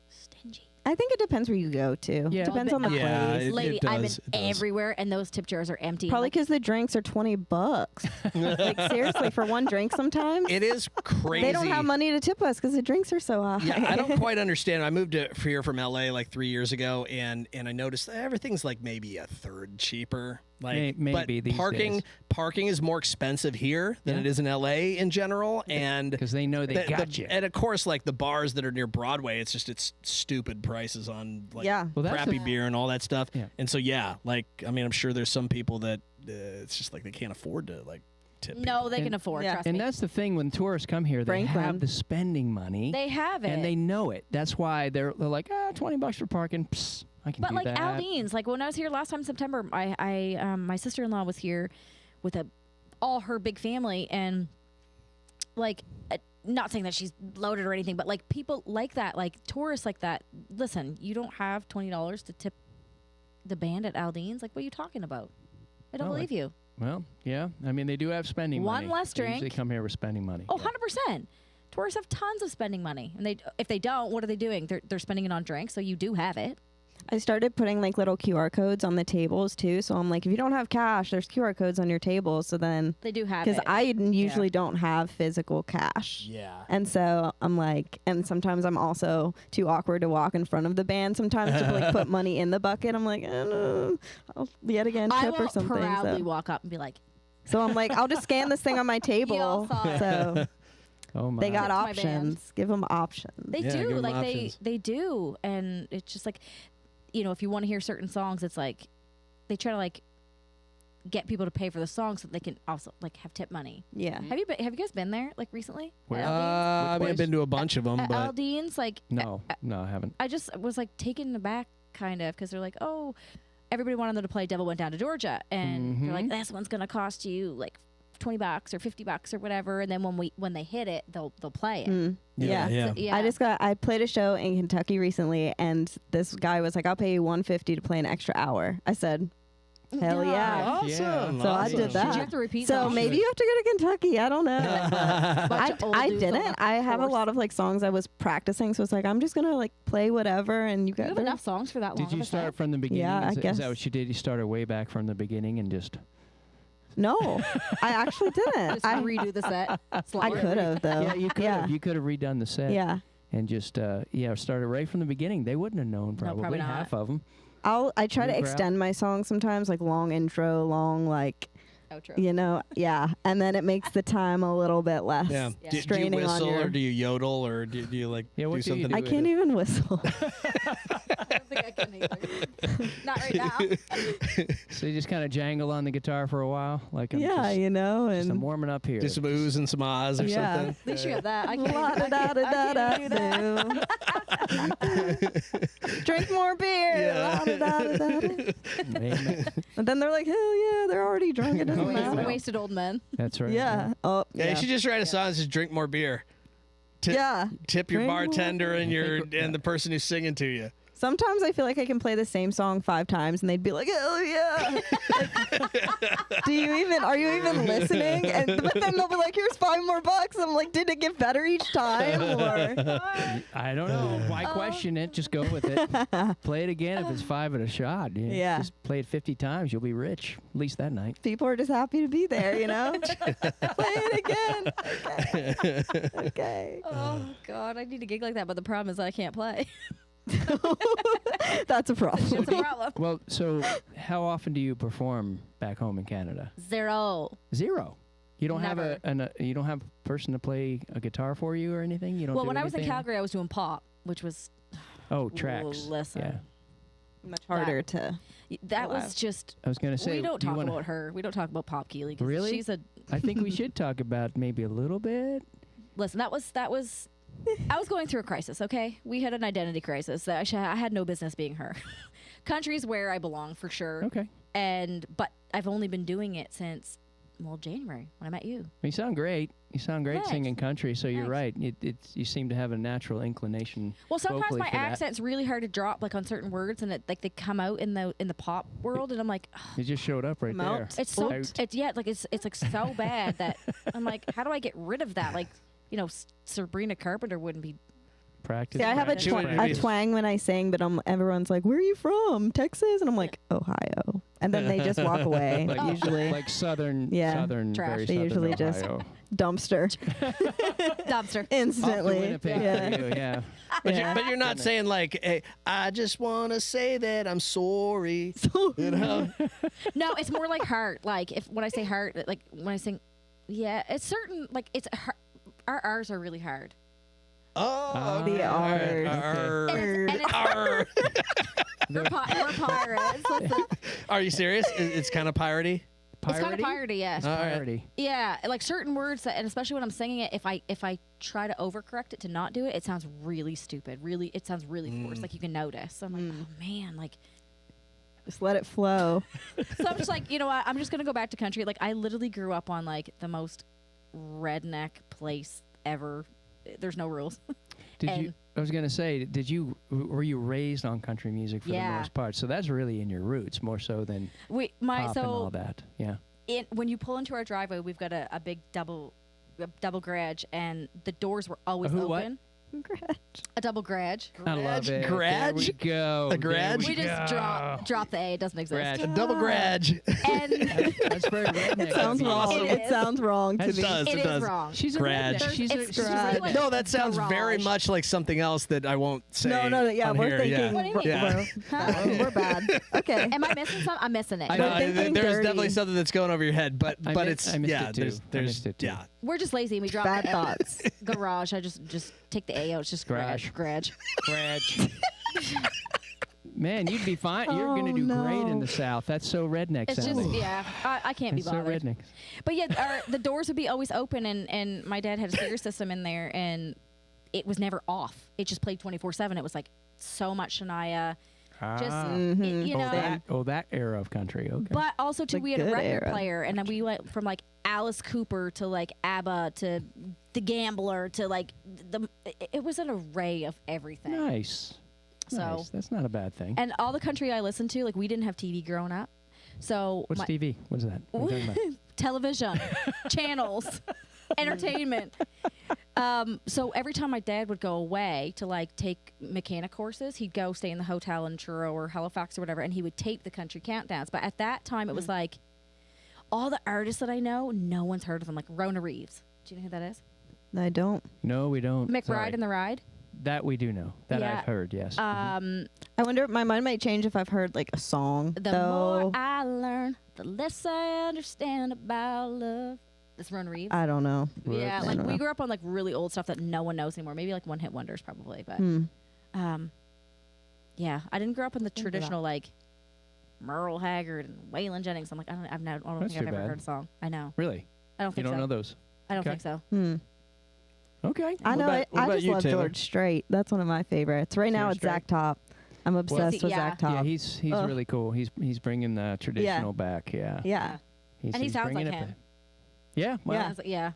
stingy. I think it depends where you go to. Yeah. Depends on the Yeah, place. it Lady, I've been does, it does. everywhere, and those tip jars are empty. Probably Like, because the drinks are $20. Like seriously, for one drink, sometimes It is crazy. they don't have money to tip us because the drinks are so high. Yeah, I don't quite understand. I moved here from LA like 3 years ago, and I noticed that everything's like maybe a third cheaper. Like Maybe but these parking days. parking is more expensive here than it is in LA in general, and Because they know they got you. And of course, like the bars that are near Broadway, it's stupid prices on like Yeah. Well, that's crappy the- beer and all that stuff. Yeah. And so like I mean, I'm sure there's some people that it's just like they can't afford to like tip. no, they And- can afford. Yeah. Trust And me. that's the thing when tourists come here, they Franklin. have the spending money. They have it. and they know it. That's why they're like, $20 for parking. Psst, I can But do like that. Aldean's, like when I was here last time in September, my sister-in-law was here with all her big family, and like not saying that she's loaded or anything, but like people like that, like tourists like that. Listen, you don't have $20 to tip the band at Aldean's. Like, what are you talking about? I don't Oh, believe you. Well, yeah. I mean, they do have spending One money. less They usually drink. come here with spending money. Oh, 100%. Tourists have tons of spending money, and if they don't, what are they doing? They're spending it on drinks. So you do have it. I started putting like little QR codes on the tables too. So I'm like, if you don't have cash, there's QR codes on your table. So then, They do have because it. I usually don't have physical cash. Yeah. And so I'm like, and sometimes I'm also too awkward to walk in front of the band sometimes to like put money in the bucket. I'm like, I'll yet again I tip or won't something. proudly So. walk up and be like, So I'm like, I'll just scan this thing on my table. saw it. So Oh my. they got Tipped my band. options. Give them options. They Yeah, give do. 'em Like options. they do. And it's just like, you know, if you want to hear certain songs, it's like they try to like get people to pay for the song so that they can also like have tip money. Yeah. Have you guys been there like recently? Where? At Aldean's? I mean, I've been to a bunch of them, At but Aldean's, like No, I haven't. I just was like taken aback kind of because they're like, oh, everybody wanted them to play Devil Went Down to Georgia, and they're like, this one's gonna cost you like $20 or $50 or whatever, and then when they hit it, they'll play it. Mm. Yeah. yeah. So, yeah. I played a show in Kentucky recently, and this guy was like, I'll pay you $150 to play an extra hour. I said, hell yeah. Awesome. So I did Did that. you have to repeat? So songs? maybe you have to go to Kentucky. I don't know. Bunch of old I dudes on didn't. the I have a course. lot of like songs I was practicing, so it's like I'm just gonna like play whatever, and you You got have enough songs for that long. Did you of a start set? from the beginning? Yeah, I Is guess. that what you did? You started way back from the beginning and just. No, I actually didn't. Just I redo the set. I could have though. Yeah, you could Yeah. have. You could have redone the set. Yeah. And just started right from the beginning. They wouldn't have known probably, probably not. half of them. I try to New crowd. extend my songs sometimes, like long intro, long like Outro. yeah, and then it makes the time a little bit less. Yeah. Yeah. Do you Straining on whistle your- or do you yodel or do you like Yeah, what do do you something? I do? can't even whistle. I don't think I can either. Not right now. So you just kind of jangle on the guitar for a while, like I'm yeah, just, I'm I'm warming up here. Do some oohs and some ahs or Yeah. something? At least you have that. I La-da-da-da-da-da. Drink more beer. Yeah. La-da-da-da-da. Amen. And then they're like, hell yeah, they're already drunk. It doesn't Oh, yeah. matter. Well. Wasted old men. That's right. Yeah. Oh, Yeah, you should just write a song that says "Drink more beer." Yeah. Tip your Drink more bartender and your think- and the person who's singing to you. Sometimes I feel like I can play the same song 5 times and they'd be like, hell yeah. Are you even listening? But then they'll be like, here's $5 more. I'm like, did it get better each time? Or I don't know. Why question it? Just go with it. Play it again if it's 5 at a shot. Yeah. Just play it 50 times. You'll be rich. At least that night. people are just happy to be there, play it again. Okay. Oh God, I need a gig like that, but the problem is I can't play. That's a problem. It's a problem. Well, so how often do you perform back home in Canada? 0. 0. You don't Never. have you don't have a person to play a guitar for you or anything. You don't. Well, do when I was in anything? Calgary, I was doing pop, which was tracks. Listen. Yeah. Much harder to. that Wow. was just. I was gonna say. We don't do you talk wanna- about her. We don't talk about Pop Keeley. 'Cause Really? She's a. I think we should talk about maybe a little bit. Listen, that was. I was going through a crisis. Okay, we had an identity crisis. That I had no business being her. Country's where I belong for sure. Okay. But I've only been doing it since January when I met you. You sound great. You sound great Thanks. singing country. So you're Thanks. right. You seem to have a natural inclination. Well, sometimes vocally my for that. accent's really hard to drop, like on certain words, and it, like they come out in the pop world, and I'm like, "Ugh, It just showed up right Mount. there. it's so Out. it's like so bad that I'm like, how do I get rid of that? Like, Sabrina Carpenter wouldn't be. Practice. See, I have a, practice, twang- practice. twang when I sing, but everyone's like, "Where are you from? Texas?" And I'm like, "Ohio." And then they just walk away. Like usually, like southern, Yeah. southern, Trash. very They southern usually just- Ohio. dumpster Dumpster. instantly. Off to Winnipeg Yeah. for you, yeah. But you're not saying like, hey, I just want to say that I'm sorry. You know? No, it's more like heart. Like when I say heart, like when I sing, it's certain. Like our R's are really hard. Oh, The okay. R's. Arr. And it's Arr. we're pirates. Listen, Are you serious? It's kind of piratey. it's kind of piratey, yes. All right. Piratey. Yeah, like certain words that, and especially when I'm singing it, if I try to overcorrect it to not do it, it sounds really stupid. Really, it sounds really forced. Like you can notice. So I'm like, oh man, like. Just let it flow. So I'm just like, you know what? I'm just gonna go back to country. Like I literally grew up on like the most redneck place ever. There's no rules. Did And- you? I was gonna say, were you raised on country music for the Yeah. most part? So that's really in your roots more so than pop and all that. Yeah. When you pull into our driveway, we've got a big double garage, and the doors were always who what? open. A double garage. I love it. Garage? There we go. A garage? We just drop the A. It doesn't exist. Garage. A double garage. And That's very redneck. It sounds wrong. It It is. sounds wrong to It me. does. it is does. wrong. She's a Garage. redneck. She's It's she's garage. really like No, that sounds very garage. much like something else that I won't say. No, yeah, on we're here. thinking. Yeah. What do you mean? Yeah. We're bad. Okay. Am I missing something? I'm missing it. I No, know. thinking there's dirty. definitely something that's going over your head, but I it's missed yeah. it too. I There's missed it too. yeah. We're just lazy, and we drop Bad the A. thoughts. Garage. I just take the A out. It's just Garage. garage. Garage. Man, you'd be fine. You're Oh, gonna do great in no. the South. That's so redneck It's just sounding. I can't It's be so bothered. redneck. But yeah, the doors would be always open, and my dad had a speaker system in there, and it was never off. It just played 24/7. It was like so much Shania, just Mhm. you know. that era of country. Okay. But also too, The we had a good record era. player, and then we went from like Alice Cooper to like ABBA to The Gambler to like it was an array of everything. Nice. So Nice. That's not a bad thing. and all the country I listened to, like we didn't have TV growing up, so What's my- TV? What is that? What are you talking about? television, channels, entertainment. So every time my dad would go away to like take mechanic courses, he'd go stay in the hotel in Truro or Halifax or whatever, and he would tape the country countdowns. But at that time, it was like all the artists that I know, no one's heard of them. Like Rona Reeves. Do you know who that is? I don't. No, we don't. McBride Sorry. and the Ride. That we do know. That Yeah. I've heard. Yes. I wonder. My mind might change if I've heard like a song. The though. more I learn, the less I understand about love. That's Rona Reeves. I don't know. Yeah, I like don't we know. grew up on like really old stuff that no one knows anymore. Maybe like one hit wonders probably, but yeah, I didn't grow up in the traditional like Merle Haggard and Waylon Jennings. I'm like, I don't That's think I've too ever bad. heard a song. I know. Really? I don't You think don't so. know those? I don't Okay. think so. Okay. I know. about- what I about just you, love Taylor? George Strait. That's one of my favorites. Right now, George it's Zach Top. I'm obsessed with Yeah. Zach Top. Yeah, he's Ugh. really cool. He's bringing the traditional back. Yeah. Yeah. He's, And he he's sounds bringing like it him. back. Yeah. Well, I was like, yeah.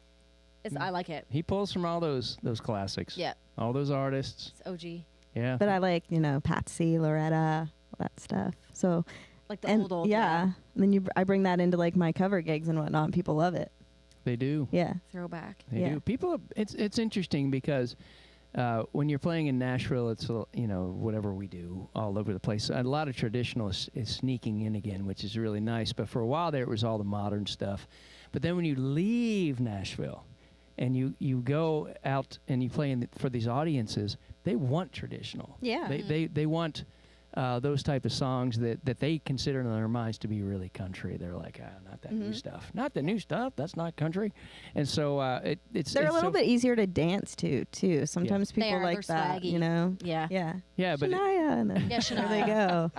I like it. he pulls from all those classics. Yeah. All those artists. It's OG. Yeah. But I like, Patsy, Loretta, all that stuff. So, Like the and old yeah. And then I bring that into like my cover gigs and whatnot. And people love it. They do. Yeah. throwback. They Yeah. do. People. It's interesting because when you're playing in Nashville, it's whatever we do all over the place. A lot of traditional is sneaking in again, which is really nice. But for a while there, it was all the modern stuff. But then when you leave Nashville, and you go out and you play for these audiences, they want traditional. Yeah. They want those type of songs that they consider in their minds to be really country. They're like, not that new stuff. Not the new stuff. That's not country. And so it's They're it's a little so- bit easier to dance to, too. Sometimes They people are. like They're that, swaggy. Yeah. Yeah. Yeah, but Shania, and then Yeah, there they go.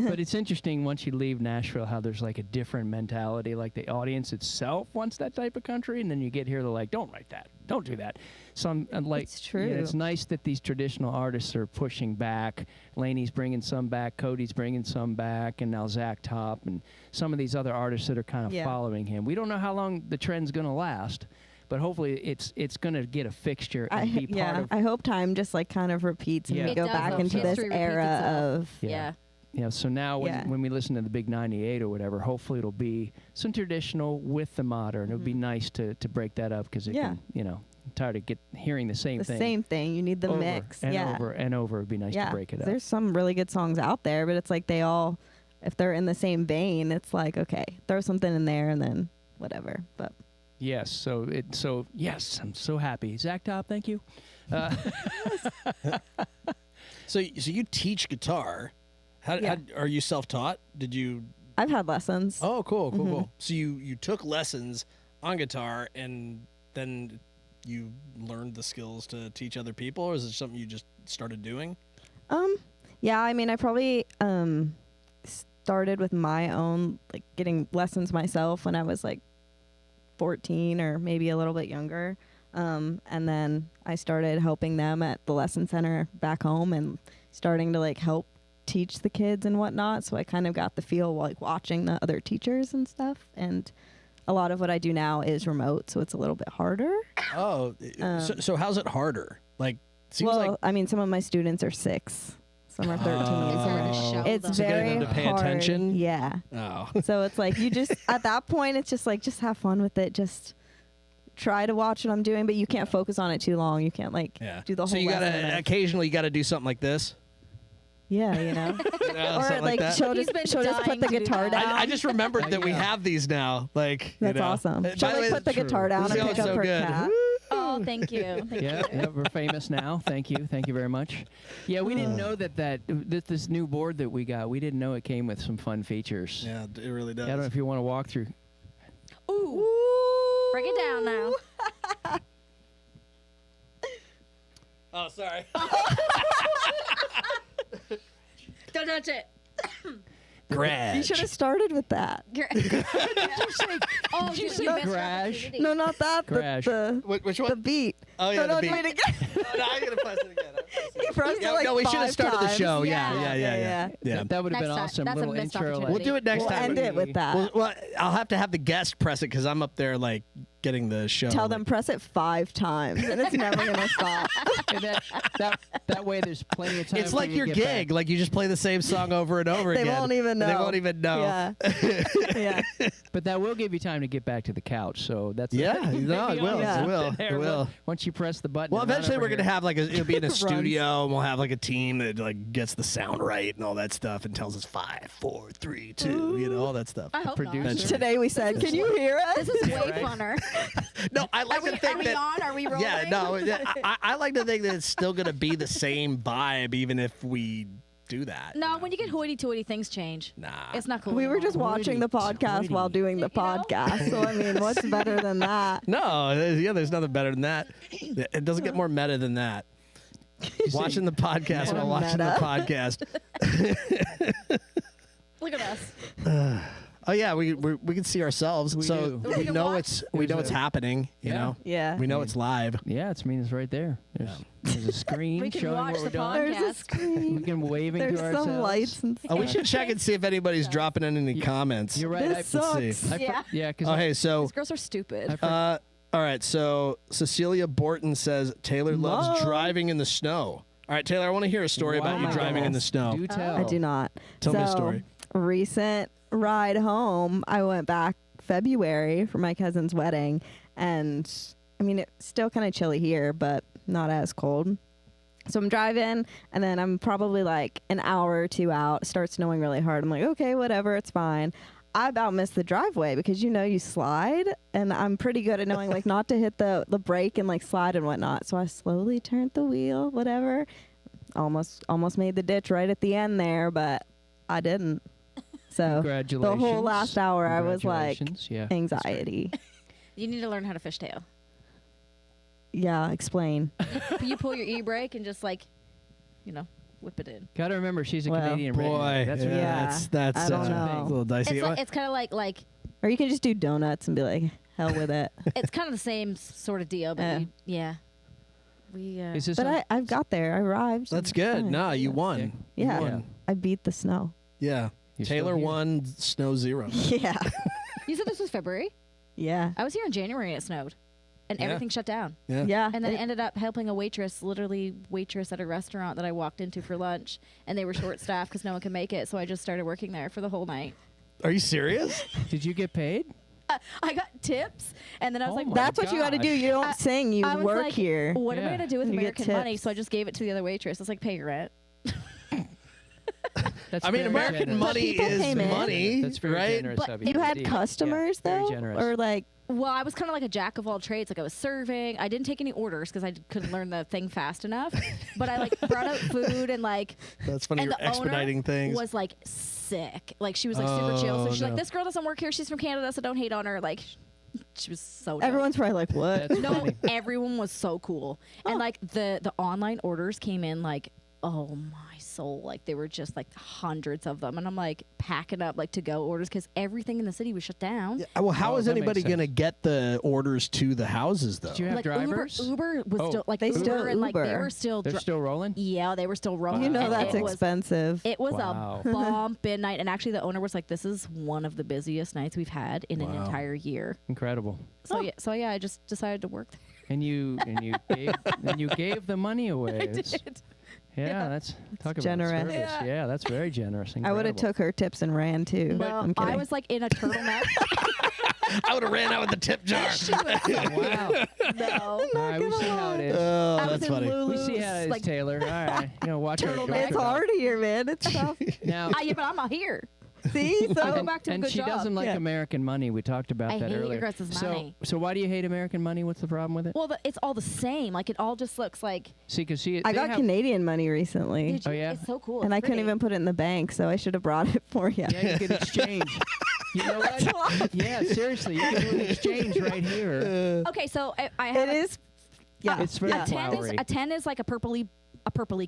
but it's interesting once you leave Nashville how there's like a different mentality. Like the audience itself wants that type of country, and then you get here, they're like, don't write that, don't do that. some like It's true. yeah, it's nice that these traditional artists are pushing back. Laney's bringing some back, Cody's bringing some back, and now Zach Top and some of these other artists that are kind of Yeah. following him. We don't know how long the trend's going to last, but hopefully it's going to get a fixture and be part of. I hope time just like kind of repeats and Yeah. we It go does, back though. into this History repeats era itself. of Yeah. Yeah, so now when we listen to the big 98 or whatever, hopefully it'll be some traditional with the modern. It would be nice to break that up because it Yeah. can, I'm tired of hearing the same the thing. same thing. You need the over mix. and yeah. over and over. It'd be nice to Yeah. break it 'Cause up. There's some really good songs out there, but it's like they all, if they're in the same vein, it's like, okay, throw something in there and then whatever. But Yes, so yes, I'm so happy. Zach Top, thank you. So you teach guitar. How are you self-taught? Did you? I've had lessons. Oh, cool. So you took lessons on guitar and then you learned the skills to teach other people, or is it something you just started doing? Yeah, I mean, I probably started with my own, like getting lessons myself when I was like 14 or maybe a little bit younger. And then I started helping them at the lesson center back home and starting to like help teach the kids and whatnot. So I kind of got the feel like watching the other teachers and stuff. And a lot of what I do now is remote, so it's a little bit harder. Oh, so how's it harder? Like, seems Well, like I mean, some of my students are 6, some are 13. It's hard to show It's them. So getting very them to pay hard. attention? Yeah. oh. So it's like you just at that point it's just like just have fun with it. Just try to watch what I'm doing, but you can't focus on it too long. You can't like do the whole So you lesson gotta and- occasionally you gotta do something like this. Yeah, you know. You know, Or something like that. she'll He's just been put dying the to do guitar that. down. I just remembered that we Yeah. have these now. Like That's you know. awesome. By She'll the way, like put the true. guitar down This and is pick up so her good. cat. Oh, thank you. Yeah, we're famous now. Thank you very much. Yeah, we didn't know that this new board that we got. We didn't know it came with some fun features. Yeah, it really does. I don't know if you want to walk through. Ooh. Break it down now. Oh, sorry. Don't touch it. Garage. You should have started with that. Oh, Did you say missed garage? opportunity. No, not that. Garage. Which The one? beat. Oh yeah, No, the do beat. it again. Oh, no, I'm gonna press it again. You pressed it like no, we should have 5 started the times. show. Yeah. Yeah. That would have been Next time. awesome. That's a Little missed intro. opportunity. We'll do it next We'll time. end it with that. Well, I'll have to have the guest press it because I'm up there like getting the show. Tell like, them press it 5 times, and it's never gonna stop. And that way, there's plenty of time. It's for like you to your get gig. back. Like you just play the same song over and over They again. won't even know. They won't even know. Yeah. Yeah. But that will give you time to get back to the couch. So that's Yeah, no, it will. Yeah. It will. There, It will. Once you press the button. Well, and run eventually over we're gonna here. have like it'll be in a Runs. studio, and we'll have like a team that like gets the sound right and all that stuff, and tells us 5, 4, 3, 2, you know, all that stuff. I hope Producer. not. Today we said, "Can you hear us?" This is way Right. funner. No, I like to Are think we that. on? Are we rolling? Yeah, no, I like to think that it's still gonna be the same vibe, even if we do that. No, when you get hoity-toity, things change. Nah. It's not cool. We were just anymore. watching the podcast while doing the You know? podcast. So I mean, what's better than that? No, there's nothing better than that. It doesn't get more meta than that. Watching the podcast Meta. while watching the podcast. Look at us. Oh yeah, we can see ourselves, We so do. we We can know watch. we know There's it's a- happening. You Yeah. know, Yeah. we know it's live. Yeah, it's it's right there. There's a screen We can showing watch what we're the doing. There's a podcast. screen. We can waving There's to some ourselves. lights and Oh, stuff. we should check and see if anybody's dropping in any comments. You're right. This Let's sucks. see. Yeah. Yeah, because Oh, hey, so These girls are stupid. all right, so Cecilia Borton says Taylor loves Love. driving in the snow. All right, Taylor, I want to hear a story about Wow. you driving in the snow. Do tell. I do not. Tell me a story. Recent ride home, I went back February for my cousin's wedding, and I mean it's still kind of chilly here, but not as cold. So I'm driving, and then I'm probably like an hour or 2 out. It starts snowing really hard. I'm like, okay, whatever, it's fine. I about missed the driveway because you slide, and I'm pretty good at knowing like not to hit the brake and like slide and whatnot. So I slowly turned the wheel, whatever. Almost made the ditch right at the end there, but I didn't. So the Congratulations. whole last hour I was like Congratulations. Yeah. anxiety. You need to learn how to fishtail. Yeah, explain. You pull your e-brake and just like, whip it in. Got to remember, she's a Well, Canadian Boy, redneck. That's what yeah. that's I don't a know. little dicey. It's kind of like Or you can just do donuts and be like, hell with it. it's kind of the same sort of deal, but Yeah. yeah. Is this But I've got there. I arrived. That's It's good. fine. No, you won. Yeah. You won. I beat the snow. Yeah. You're still Taylor here. won, Snow 0. Yeah. You said this was February? Yeah. I was here in January and it snowed. And Yeah. everything shut down. Yeah. Yeah. And then I ended up helping a waitress at a restaurant that I walked into for lunch. And they were short-staffed because no one could make it. So I just started working there for the whole night. Are you serious? Did you get paid? I got tips. And then I was Oh like, my That's what you got to do. You don't sing. You I was work like, here. what am I Yeah. going to do with You get American money? tips. So I just gave it to the other waitress. I was like, pay your rent. That's I mean, very American generous. money People is came in. money, That's very right? generous But of You had indeed. customers Yeah, very though, generous. or like Well, I was kind of like a jack of all trades. Like I was serving. I didn't take any orders because I couldn't learn the thing fast enough. But I like brought out food and like. That's funny. And You're the owner expediting things. was like sick. Like she was like super chill. So Oh, she's no. like, this girl doesn't work here. She's from Canada, so don't hate on her. Like, she was so. dope. everyone's probably like, what? That's No, funny. everyone was so cool. And like the online orders came in like, oh my soul, like they were just like hundreds of them, and I'm like packing up like to go orders because everything in the city was shut down. Yeah, well, how Oh, is that makes anybody going to sense. get the orders to the houses, though? Did you have Like drivers? Uber was Oh. still like They Uber still and like they Uber. were still. They're still rolling? Yeah, they were still rolling. You know and that's it was- expensive. It was Wow. a bumpin' night, and actually the owner was like, "This is one of the busiest nights we've had in an Wow. entire year." Incredible. So yeah, I just decided to work there. And you gave the money away. It's- Did. Yeah, that's talk about generous. service. Yeah. Yeah, that's very generous. I would have Incredible. took her tips and ran too. No, I'm I kidding. was like in a turtleneck. I would have ran out with the tip jar. Wow. No. All right, we see how it is. Oh, I was that's in funny. Lulu's, We see how it is, like, Taylor. All right. Watch her. Turtleneck. watch it's her. hard here, man. It's tough. Now, Yeah, but I'm not here. See, I'll go so back to a and good she job. doesn't like Yeah. American money. We talked about I that hate earlier. Chris's so, money. so why do you hate American money? What's the problem with it? Well, it's all the same. Like it all just looks like. See, because she. I they got have, Canadian money recently, Did you? Oh, yeah? It's so cool. and It's I couldn't pretty. even put it in the bank, so I should have brought it for you. Yeah, you could exchange. You know what? Yeah, seriously, you can do an exchange right here. Okay, so I have It is. Yeah, It's very yeah. flowery. a 10 is like a purpley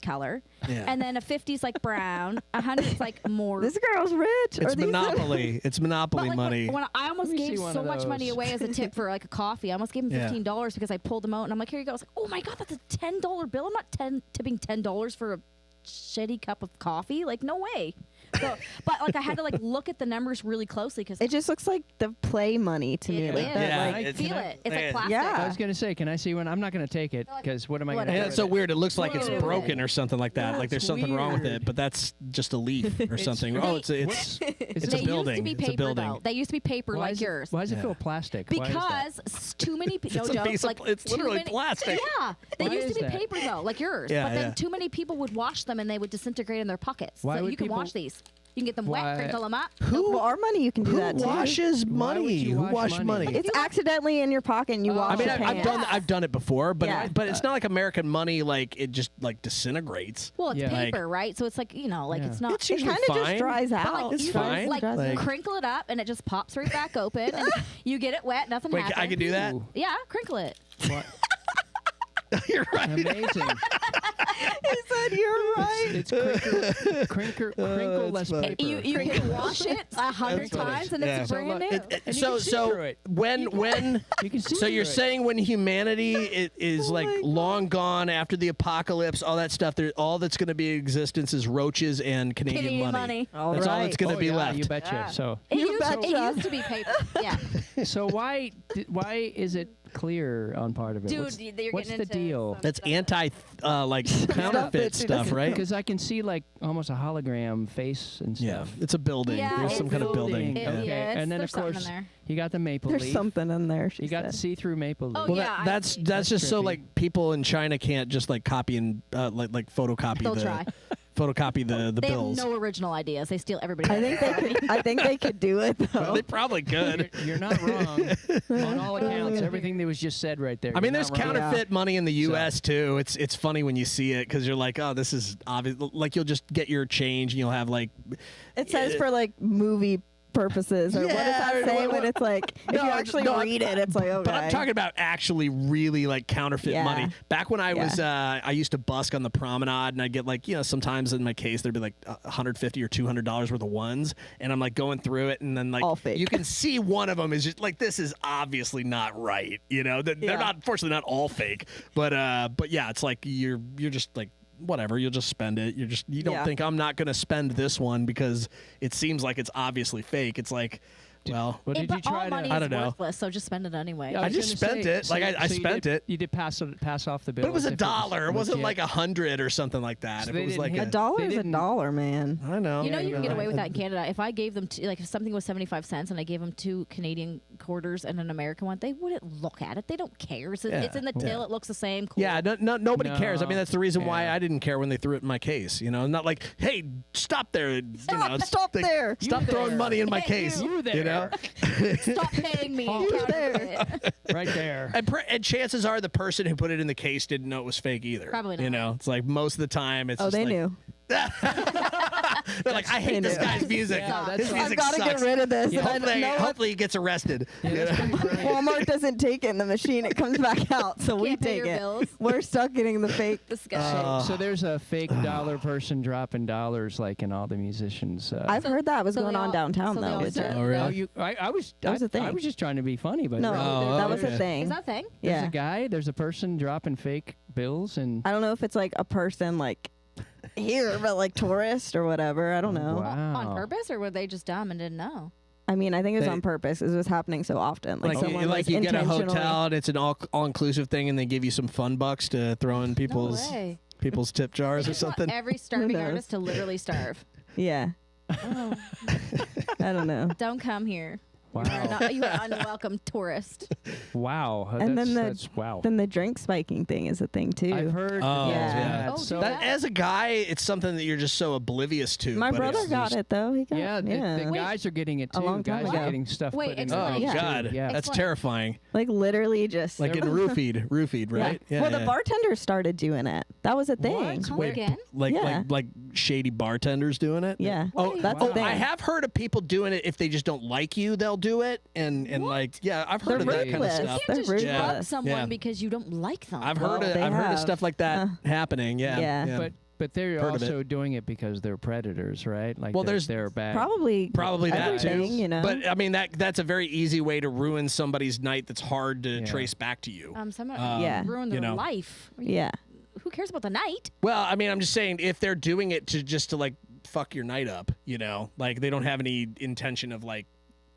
color, Yeah. and then a 50 is like brown. 100 is like more. This girl's rich. It's Are these- monopoly. It's monopoly But like money. when I almost Let me gave see one so of much money those. away as a tip for like a coffee. I almost gave him Yeah. $15 because I pulled them out and I'm like, here you go. I was like, oh my god, that's a $10 bill. I'm not tipping $10 for a shitty cup of coffee. Like no way. So, but like I had to like look at the numbers really closely because It just looks like the play money to me. It Like is. that, Yeah, like, I it's- feel it. It's like plastic. Yeah. I was gonna say, can I see one? I'm not gonna take it because what am I gonna Whatever. do? Yeah, it's so weird. It looks like it's Whoa. broken or something like that. Like there's That's something wrong with weird. it, but that's just a leaf or something. Oh, it's Is it's it- a They building. used to be It's a paper building. though. They used to be paper Why like is it- yours. Why does it Yeah. feel plastic? Why is that? Because too many people. No It's a joke. piece of- Like it's too literally many- plastic. Yeah, they Why used is to be that? paper though, like yours. Yeah, but then yeah. too many people would wash them and they would disintegrate in their pockets. Why so would you can people- wash these. You can get them Why- wet, crinkle them up. well, our money you can do Who that too. washes Why would money? you Who wash washes money? money? It's accidentally in your pocket and you wash I mean, your I've pants. done I've done it before, but Yeah. but it's not like American money. Like it just like disintegrates. Well, it's Yeah. paper, right? So it's like like Yeah. it's not. It's It usually kind of just fine. dries but out. like It's you fine. like, Like- crinkle it up and it just pops right back open and you get it wet, nothing Wait, happens. I can do that. Ooh, Yeah, crinkle it. what? You're right. Amazing. He said you're right. It's crinkle-less funny. paper. You can wash it 100 funny. times and Yeah. it's So brand look, new. And you So can see through it. when You can see so you're through it. saying when humanity is like my God. long gone after the apocalypse, all that stuff, all that's going to be in existence is roaches and Canadian, Canadian money. money. All That's all right. that's going to Oh, be yeah, left. You betcha. Yeah. So, It You used, betcha. it used to be paper. Yeah. so why is it clear on part of it? Dude, what's, you're what's getting the into deal? some- That's anti like counterfeit stuff, right? Because I can see like almost a hologram face and Yeah, stuff. it's a building. Yeah, There's it's some kind of building. It- Yeah. Okay, yeah, and then there's of something course in there. you got the maple There's leaf. something in there. She You got the said. see-through maple leaf. Oh, Well, yeah, I that's see. that's just so trippy. like people in China can't just like copy and like photocopy They'll the try. photocopy the They bills. have no original ideas. They steal everybody. I think they could. I think they could do it though. They probably could. You're not wrong on all accounts. Everything that was just said right there. I mean, you're there's not wrong. counterfeit money in the U.S. too. It's funny when you see it because you're like, oh, this is obvious. Like you'll just get your change and you'll have like It says for like movie purposes, or what does that say when it's like if you actually read it, it's like okay. But I'm talking about actually really like counterfeit Yeah. money. Back when I was, I used to busk on the promenade, and I'd get like, sometimes in my case there'd be like $150 or $200 worth of ones, and I'm like going through it, and then like All fake. you can see one of them is just like, this is obviously not right. They're not, fortunately, not all fake, but yeah, it's like you're just like, whatever, you'll just spend it. You don't think I'm not going to spend this one because it seems like it's obviously fake. It's like, well, Well, did you But all try money to? I is don't know. worthless, so just spend it anyway. Yeah, I was just gonna spent say, it. Like, I you spent did, it. You did pass off the bill. but it was as a if dollar. It wasn't legit. like 100 or something like that. So If they it was didn't like hit a dollar They is a didn't- dollar, man. I know. You know you can get away with that in I- Canada. If I gave them, like if something was 75 cents and I gave them 2 Canadian quarters and an American one, they wouldn't look at it. They don't care. It's in the till. It looks the same. Cool. Yeah, nobody cares. I mean, No. that's the reason why Yeah. I didn't care when they threw it in my case. Not like, hey, stop there. Stop there. Stop You throwing there. money in my Hey, case. You there. Stop paying me. Counterfeit. right there. And chances are the person who put it in the case didn't know it was fake either. Probably not. It's like most of the time it's Oh, just they like, knew. They're like, I hate this knew. guy's music. Yeah, that's His right. music I've got to get sucks. rid of this. Yeah. And I know Hopefully he gets arrested. Walmart doesn't take it in the machine. It comes back out, so we Can't pay take your it. bills. We're stuck getting the fake. Disgusting. So there's a fake dollar person dropping dollars like in all the musicians. I've heard that was so going they on all- downtown so they though. all Is said- it? Oh, really? I was That was a I thing. was just trying to be funny, but No, Oh, that was okay. a thing. Is that a thing? there's Yeah. a guy, there's a person dropping fake bills and I don't know if it's like a person like here, but like tourist or whatever. I don't know. Wow. On purpose, or were they just dumb and didn't know? I mean, I think it was They- on purpose. It was happening so often. Like, someone was you get a intentionally- hotel and it's an all-inclusive thing, and they give you some fun bucks to throw in people's No way. tip jars They or just want something. every starving knows? artist to literally starve. Yeah. Oh, I don't know. don't come here. wow. You are unwelcome tourist. Wow. And then that's wow. Then the drink spiking thing is a thing too. I've heard Oh, yeah. Oh, so do That, as a guy, it's something that you're just so oblivious to. My but brother it's got just- it though. He got yeah, the Wait. guys are getting it A too. long time Guys ago. are getting stuff Wait, put in explain. Oh, their Yeah. God. Yeah. That's Explain. terrifying. like literally just Like getting roofied, right? Yeah. Well, the yeah. bartenders started doing it. That was a thing. Come Wait, again? like shady bartenders doing it? Yeah. Oh, That's wow. a thing. I have heard of people doing it if they just don't like you, they'll do it. And like, yeah, I've heard They're of that kind of ruthless. stuff. They're Just ruthless. Yeah. drug someone Yeah. because you don't like them. I've Well, heard of they I've heard of have. stuff like that happening. Yeah. Yeah. But they're Heard of it. also doing it because they're predators, right? Like Well, they're bad. Probably that too. everything, you know. But I mean that's a very easy way to ruin somebody's night that's hard to Yeah. trace back to you. Someone Yeah. ruin their you know. life. yeah. Who cares about the night? Well, I mean, I'm just saying if they're doing it to like fuck your night up, like they don't have any intention of like,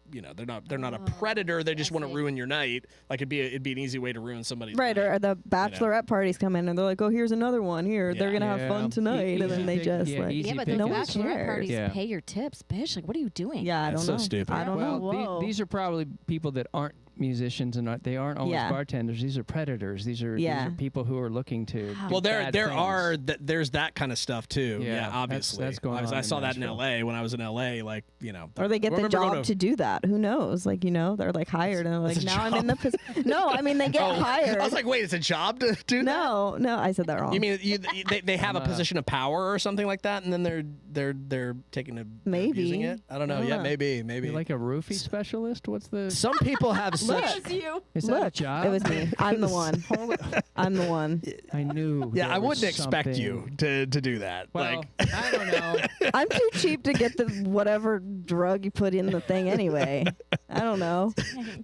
they're not a predator. They just I want to see. ruin your night. Like it'd be an easy way to ruin somebody's Right, night. or the bachelorette parties come in and they're like, "Oh, here's another one. Here, they're Yeah. gonna have Yeah. fun tonight," and Easy then they pick- just yeah, like, easy Yeah, but pick those no one bachelorette cares. parties Yeah. pay your tips, bitch. Like, what are you doing? yeah, I That's don't so know. stupid. I don't know. Well, Whoa. these are probably people that aren't musicians and they aren't always Yeah. bartenders. These are predators. These are Yeah. people who are looking to. Wow. do Well, bad things. there's that kind of stuff too. Yeah, Yeah, that's- obviously. that's going on I in saw that in Nashville. LA when I was in LA. Like, Or they get I the remember going job to do that. Who knows? Like, they're like hired and they're like, It's a now I'm in the position. No, I mean they get hired. I was like, wait, it's a job to do that? no, I said that wrong. You mean they have a position of power or something like that, and then they're taking a Maybe. abusing it? I don't know. I don't Yeah, know. maybe. You're like a roofie specialist. What's the? Some people have such. you. Is that a Look, job? it was me. I'm the one. I'm the one. I knew. Yeah, there I was wouldn't expect something. you to do that. Well, like, I don't know. I'm too cheap to get the whatever drug you put in the thing anyway. I don't know.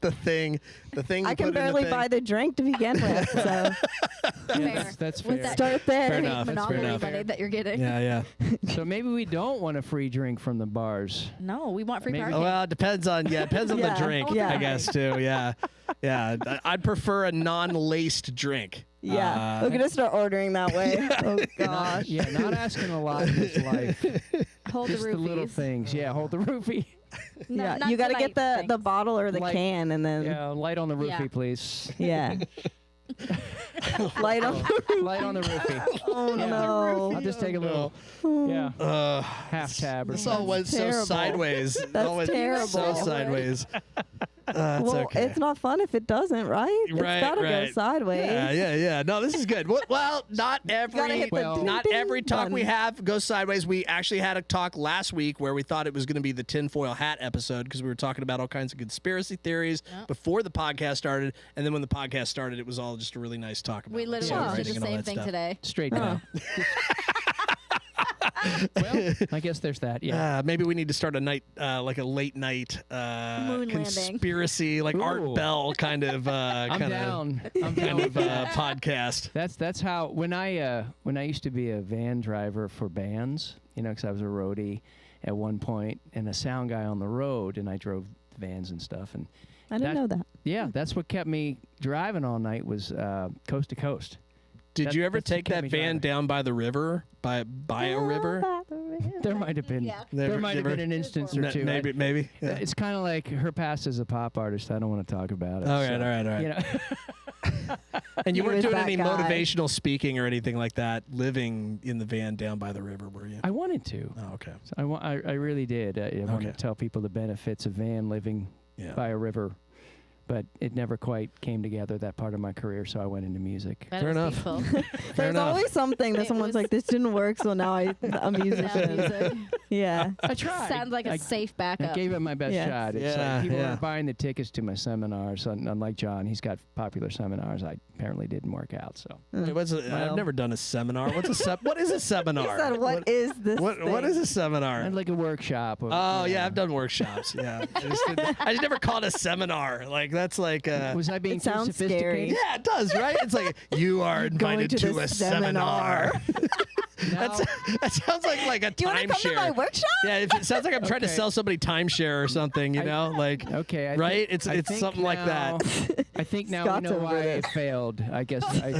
the thing. You I can put in the barely thing. buy the drink to begin with. So Yeah, Fair. that's With fair. that start there. Fair enough. That's Monopoly fair enough. money that you're getting. Yeah. So maybe we don't want a free drink from the bars. No, we want free Maybe- parking. Well, it depends on Yeah. the drink, Yeah. I guess too. Yeah. I'd prefer a non-laced drink. Yeah, we're gonna start ordering that way. Oh gosh. Yeah, not asking a lot in this life. Hold Just the the roofies. little things. Yeah, hold the roofie. No, Yeah, not you got to get tonight, the bottle or the Like- can, and then Yeah, light on the roofie, Yeah. please. yeah. Light on. Light on the roofie. Oh Yeah. no. I'll just take a little, yeah, half tab or This something. all went so terrible. sideways. It all That's went terrible. So sideways. Well, okay. it's not fun if it doesn't, right? It's Right, gotta right. go sideways. Yeah. No, this is good. Well, not Gotta hit the ding, not ding every talk we button. have goes sideways. We actually had a talk last week where we thought it was going to be the tinfoil hat episode because we were talking about all kinds of conspiracy theories before the podcast started, and then when the podcast started, it was all just a really nice talk about We like, literally did songwriting the and all same that thing stuff. today. Straight down. Well, I guess there's that. Yeah. Maybe we need to start a night, like a late night Moon landing. conspiracy, like Art Ooh. Bell kind of, I'm down. I'm down kind with of that. podcast. That's how when I used to be a van driver for bands, because I was a roadie at one point and a sound guy on the road, and I drove vans and stuff. And I didn't know that. yeah, that's what kept me driving all night was coast to coast. Did you ever that's what take kept that me van driving. down by the river, by a river? There might have been Yeah. there Never- might have never- been an instance or two. Maybe. Yeah. It's kind of like her past as a pop artist. I don't want to talk about it. All so, right. You know, And you He weren't was doing that any guy. motivational speaking or anything like that, living in the van down by the river, were you? I wanted to. Oh, okay. So I really did. I wanted Okay. to tell people the benefits of van living Yeah. by a river, but it never quite came together, that part of my career, so I went into music. That Fair is enough. peaceful. Fair There's enough. always something that It someone's was- like, this didn't work, so now I'm Now musician. music. Yeah. I tried. Sounds like a safe I backup. gave it my best Yeah. shot. It's Yeah, like people yeah. were buying the tickets to my seminars, unlike John. He's got popular seminars. I apparently didn't work out, so. Wait, I've Well. never done a seminar. What is a He seminar? said, what is this What is a I seminar? had like a workshop. Of, Oh you yeah, know. I've done workshops. Yeah, I just never called it a seminar. Like that's like. Was I being It too sounds sophisticated? scary. Yeah, it does, right? It's like you are Going invited to to the a seminar. No. That sounds like a Do you want to come to my timeshare. workshop? Yeah, it sounds like I'm trying to Okay. sell somebody timeshare or something. You know, like Okay. I right? Think, I It's think something like that. now- I think now Scott's we know over why it. it failed. I guess I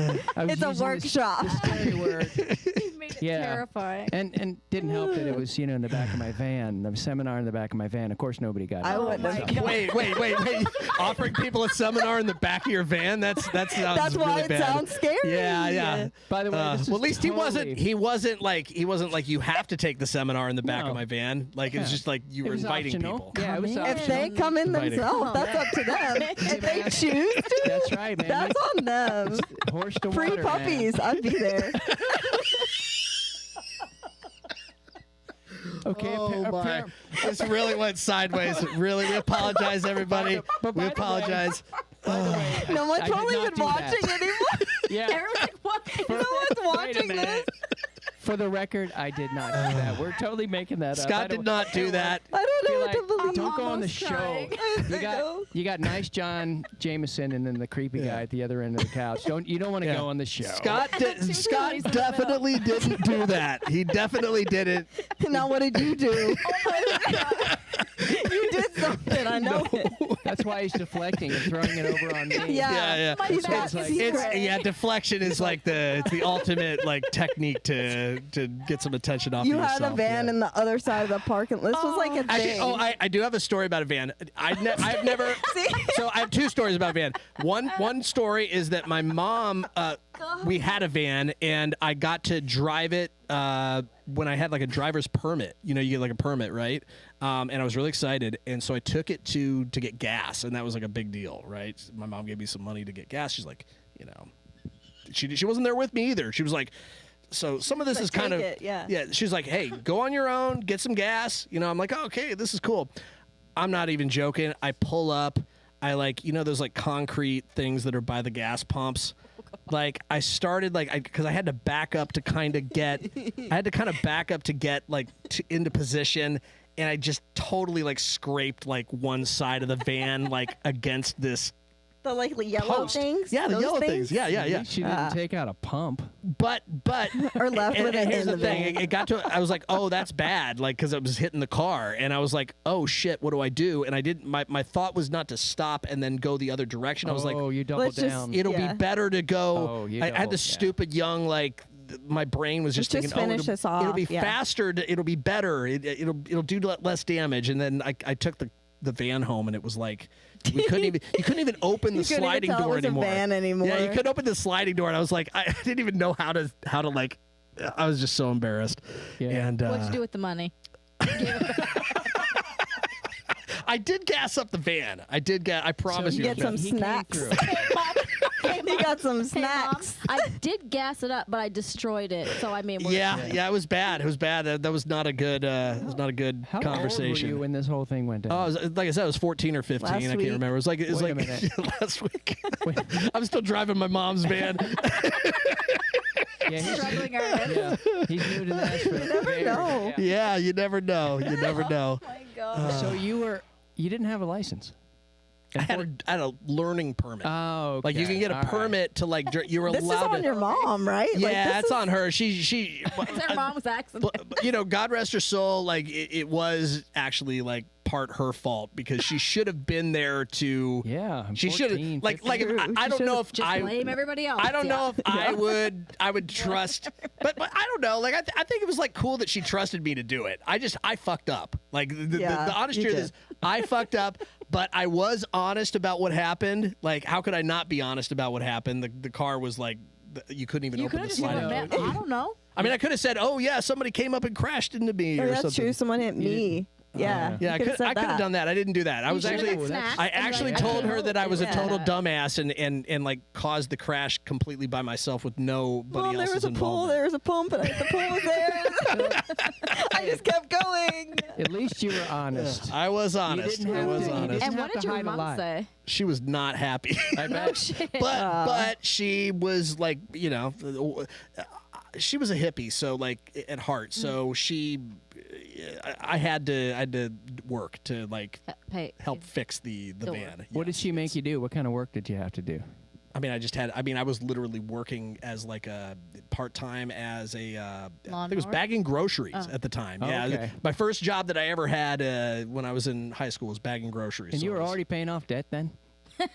was It's a using workshop. The scary word. You made it Yeah. terrifying. And didn't help that it was in the back of my van, the seminar in the back of my van. Of course, nobody got it. I Oh wouldn't my have. God. Wait! Offering people a seminar in the back of your van? That sounds That's why really it bad. sounds scary. Yeah. By the way, this Well, is at least totally, he wasn't like you have to take the seminar in the back No. of my van. Like it's Yeah. just like you It were was inviting optional. people. Yeah, it was Come in. If optional. they come in Inviting. themselves, that's up to them. If they choose to, That's right, man. that's on them. Horse to Free water, man. puppies, I'd be there. Okay. Oh my! This really went sideways. Really, we apologize, everybody. But by We the way- apologize. By the way, No one's I did probably not even do that. watching anymore. Yeah. Everyone's like, what? No one's Wait a watching minute. this. For the record, I did not do that. We're totally making that up. I Scott don't- did not do that. I don't know Feel what like, to believe. don't go on the almost show. crying. You got nice John Jameson and then the creepy Yeah. guy at the other end of the couch. You don't want to Yeah. go on the show. Scott Two Scott Tony's in the definitely didn't do that. He definitely didn't. Now what did you do? You did something. I know it. That's why he's deflecting and throwing it over on me. Yeah. Yeah. My He's got best like- secret. Deflection is like it's the ultimate like technique to get some attention off You of had yourself. a van yeah. in the other side of the parking lot. This was like a Actually, thing. I do have a story about a van. I've never. See? So I have two stories about a van. One story is that my mom, we had a van and I got to drive it when I had like a driver's permit. You know, you get like a permit, right? And I was really excited, and so I took it to get gas, and that was like a big deal, right? My mom gave me some money to get gas. She's like, you know, she wasn't there with me either. She was like. So some of this Like, is kind of take it, yeah. She's like, "Hey, go on your own, get some gas." You know, I'm like, oh, "Okay, this is cool." I'm not even joking. I pull up. I like, you know, those like concrete things that are by the gas pumps. Like I started because I had to back up to kind of get. I had to kind of back up to get like into position, and I just totally like scraped like one side of the van like against this The like yellow post. things. Yeah, the those yellow things. Yeah. At least she didn't take out a pump. But Or left and, with and it here's in the the thing. van. It got to. I was like, oh, that's bad. Like, because it was hitting the car, and I was like, oh shit, what do I do? And I didn't. My thought was not to stop and then go the other direction. I was like, Oh, you doubled Let's just- down. it'll Yeah. be better to go. Oh, you I had doubled, this yeah. stupid young like. My brain was just Let's thinking, just finish it'll, this off, it'll be yeah. faster. It'll be better. It'll do less damage. And then I took the van home, and it was like you couldn't even open the You couldn't even sliding tell it door was a anymore. van anymore. Yeah, you couldn't open the sliding door, and I was like, I didn't even know how to like. I was just so embarrassed. Yeah. And What'd you do with the money? I I did gas up the van. I promise you you. get some He came snacks. through. You got some Hey, Mom, snacks. I did gas it up, but I destroyed it. So I mean, we're Yeah, it was bad. It was bad. That was not a good. How conversation. old were you when this whole thing went down? Oh, like I said, I was 14 or 15. Last I can't week. remember. It was Wait a like minute. last week. I'm still driving my mom's van. yeah, he's, struggling already. yeah, he's new to Nashville. You never know. Yeah, you never know. You never know. Oh my God. So you didn't have a license. I had a learning permit. Oh, okay. Like you can get a All right. permit to like you were This is allowed on to. your mom, right? Yeah, Like, this it's is- on her. She. It's her mom's accent. But, you know, God rest her soul. Like it was actually like part her fault because she should have been there to. Yeah, I'm She should 14, have like if, 15. I don't know if Just blame everybody else. I don't yeah. know if I would trust, but I don't know. Like I think it was like cool that she trusted me to do it. I fucked up. Like the honest you truth did. is I fucked up, but I was honest about what happened. Like how could I not be honest about what happened? The car was like you couldn't even You open could the have just sliding never door. met. I don't know. I mean, I could have said, "Oh yeah, somebody came up and crashed into me," Oh, or that's something. true. Someone hit me. Yeah. Yeah, I you could said have that. done that. I didn't do that. I was should've actually got snacks I and be actually like, told I her that I was a Yeah. total dumbass and like caused the crash completely by myself with nobody Mom, there else's was a pool. involvement. There was a pump, and the pool was there. I just kept going. At least you were honest. I was honest. didn't I have was to- you honest. didn't And have what did to your hide a mom lie. say? She was not happy. I No bet. shit. but she was like, you know, she was a hippie, so like at heart. So she I had to work to like Hey, help fix the Door. van. What did Yes, she make yes. you do? What kind of work did you have to do? I mean, I was literally working as like a part-time as a, I think it was Lawnmower? bagging groceries Oh. at the time. Oh, Yeah. okay. My first job that I ever had when I was in high school was bagging groceries. And So you it were was- already paying off debt then?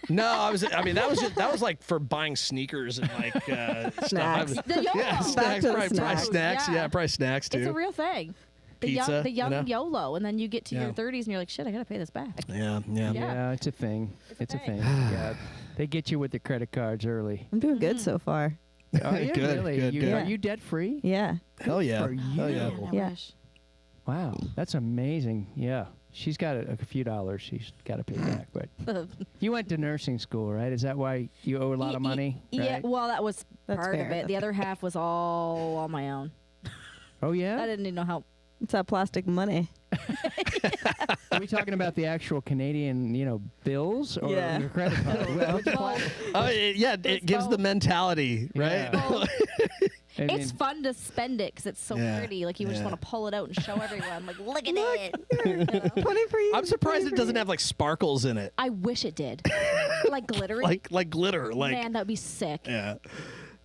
No, that was like for buying sneakers and like stuff. Snacks. The YOLO. Yeah, snacks, to the probably snacks. snacks. Yeah. Yeah, probably snacks too. It's a real thing. The Pizza, young, the you young know? YOLO, and then you get to Yeah. your 30s and you're like, shit, I gotta pay this back. Yeah. Yeah. It's a thing. It's a thing. thing. Yeah. They get you with the credit cards early. I'm doing Mm. good so far. Are you Good, really? good, you, good. Are you debt free? Yeah. Hell yeah. For Hell yeah. you. Man, I Yeah. wish. Wow, that's amazing. Yeah. She's got a few dollars she's got to pay back. But you went to nursing school, right? Is that why you owe a lot of money? Yeah, right? well, that was That's part of fair. it. The other half was all on my own. Oh, I yeah? didn't need no help. It's that plastic money. Are we talking about the actual Canadian, bills or Yeah. your credit card? Well, Well, Oh yeah, it gives the both. mentality, right? Yeah. well, I mean, it's fun to spend it because it's so Yeah, pretty. Like, you just yeah. want to pull it out and show everyone. Like, look at it. 20 for you. I'm surprised 20 it for doesn't you. have like sparkles in it, I wish it did. Like glittery. like glitter, like Man, that would be sick. yeah.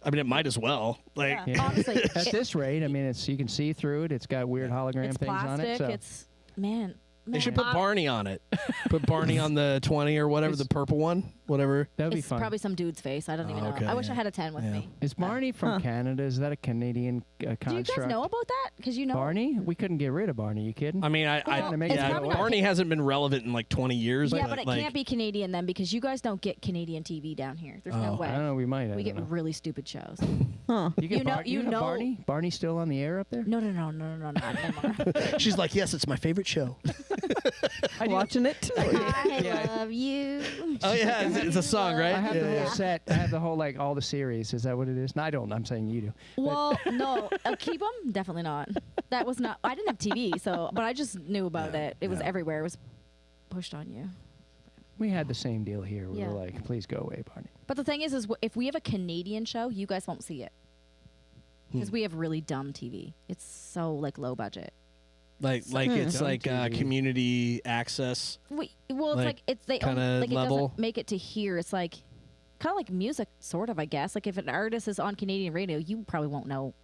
I mean, it might as well. Like, Yeah. Yeah. Honestly, At this rate, I mean, you can see through it. It's got weird hologram it's things on it. plastic. So. It's man. they should man, put Barney on it. Put Barney on the 20 or whatever, the purple one, whatever. That would be It's fun. probably some dude's face. I don't even know. okay, I wish yeah. I had a 10 with Yeah. me. Is Barney from Canada? Is that a Canadian Do you construct? guys know about that? Because you know. Barney? We couldn't get rid of Barney. You kidding? I mean, Well, it's yeah, probably not- Barney hasn't been relevant in like 20 years. Yeah, but it like, can't be Canadian then because you guys don't get Canadian TV down here. There's no Oh. way. I don't know. We might. I We don't get know. really stupid shows. Huh. You, get you know- Bar- you have know- Barney? Barney's still on the air up there? No, not anymore. She's like, yes, it's my favorite show. Watching it too. I Yeah. love you. Oh yeah, it's a song, right? I have the Yeah, whole yeah. set. I have the whole all the series. Is that what it is? No, I don't. I'm saying you do. Well, no, keep them? Definitely not. That was not. I didn't have TV, but I just knew about it. It was yeah. everywhere. It was pushed on you. We had the same deal here. We Yeah. were like, please go away, Barney. But the thing is if we have a Canadian show, you guys won't see it because we have really dumb TV. It's so low budget. Like it's Dumb like TV. community access. Well, it's Like, like it's they kinda like it level? doesn't make it to here. It's like kind of like music, sort of. I guess like if an artist is on Canadian radio, you probably won't know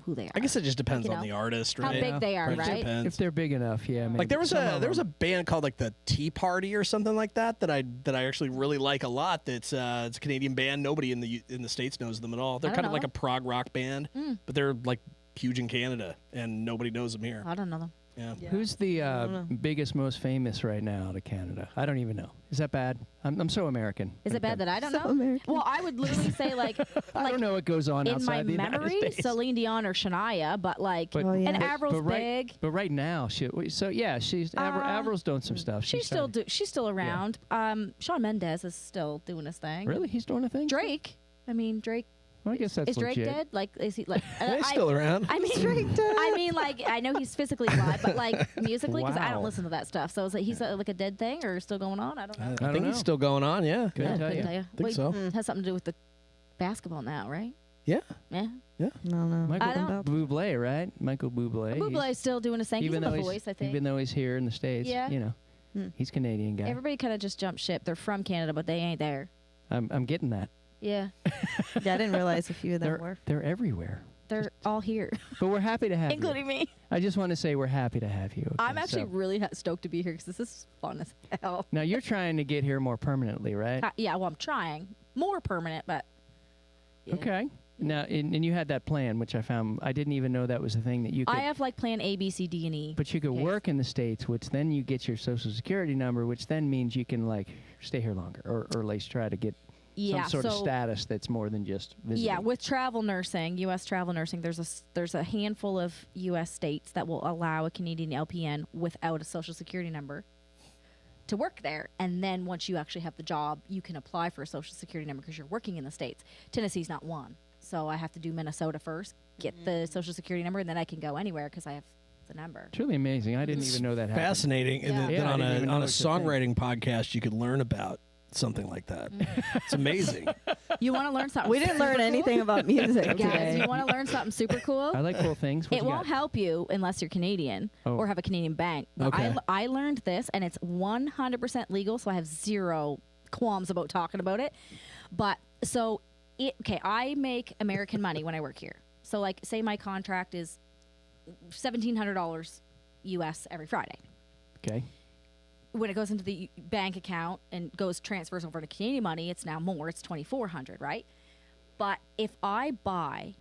who they are. I guess it just depends You on know, the artist, how right? big they are, It right? depends. If they're big enough, yeah. Maybe. Like there was Some a of them. band called like the Tea Party or something like that I actually really like a lot. That's it's a Canadian band. Nobody in the States knows them at all. They're I don't kind of know like a them. prog rock band, but they're like huge in Canada and nobody knows them here. I don't know them. Yeah. Who's the don't know. biggest, most famous right now out of Canada? I don't even know. Is that bad? I'm so American. Is it bad that I don't know? American. Well, I would literally say like I don't know what goes on in my outside the United memory, States. Celine Dion or Shania, but like But- Oh, yeah. and But- Avril's right, big. But right now, so yeah, Avril's doing some stuff. She's still around. Shawn Mendes is still doing his thing. Really? He's doing a thing? Drake. I mean, Drake. Well, I guess that's Is Drake legit. dead? Like, is he like? He's still around. I mean, I mean, like, I know he's physically alive, but like musically, because I don't Wow. listen to that stuff. So is it, he's like a dead thing or still going on? I don't know. I don't think know. he's still going on. Yeah. Couldn't Yeah. tell Couldn't you. tell you. Think so. It has something to do with the basketball now, right? Yeah. Yeah. No. Michael I don't- Bublé, right? Michael Bublé. Bublé's still doing his thing. He's in The Voice, I think. Even though he's here in the States, Yeah. you know, he's Canadian guy. Everybody kind of just jumped ship. They're from Canada, but they ain't there. I'm getting that. Yeah. Yeah, I didn't realize a few of them were. They're everywhere. They're all here, But we're happy to have you. including me. I just want to say we're happy to have you. Okay? I'm actually So- really stoked to be here because this is fun as hell. Now you're trying to get here more permanently, right? Yeah, well, I'm trying. More permanent, but. Yeah. Okay. Now, and you had that plan, which I found I didn't even know that was a thing that you could. I have like plan A, B, C, D, and E. But you could Okay. work in the States, which then you get your social security number, which then means you can like stay here longer, or at least try to get Yeah, some sort of so- status that's more than just visiting. Yeah, with travel nursing, U.S. travel nursing, there's a handful of U.S. states that will allow a Canadian LPN without a social security number to work there. And then once you actually have the job, you can apply for a social security number because you're working in the states. Tennessee's not one, so I have to do Minnesota first, get the social security number, and then I can go anywhere because I have the number. It's really amazing. I didn't even know that happened. Fascinating. Yeah. And then Yeah, I on didn't even a know on a it's a thing. songwriting podcast, you could learn about something like that. It's amazing. You want to learn something? We didn't learn super anything about music cool? Guys, today. you want to learn something super cool? I like cool things. What It you won't got? help you unless you're Canadian Oh. or have a Canadian bank. But Okay. I learned this, and it's 100% legal, so I have zero qualms about talking about it. But so, I make American money when I work here. So, like, say my contract is $1,700 US every Friday. Okay. When it goes into the bank account and transfers over to Canadian money, it's now more. It's $2,400, right? But if I buy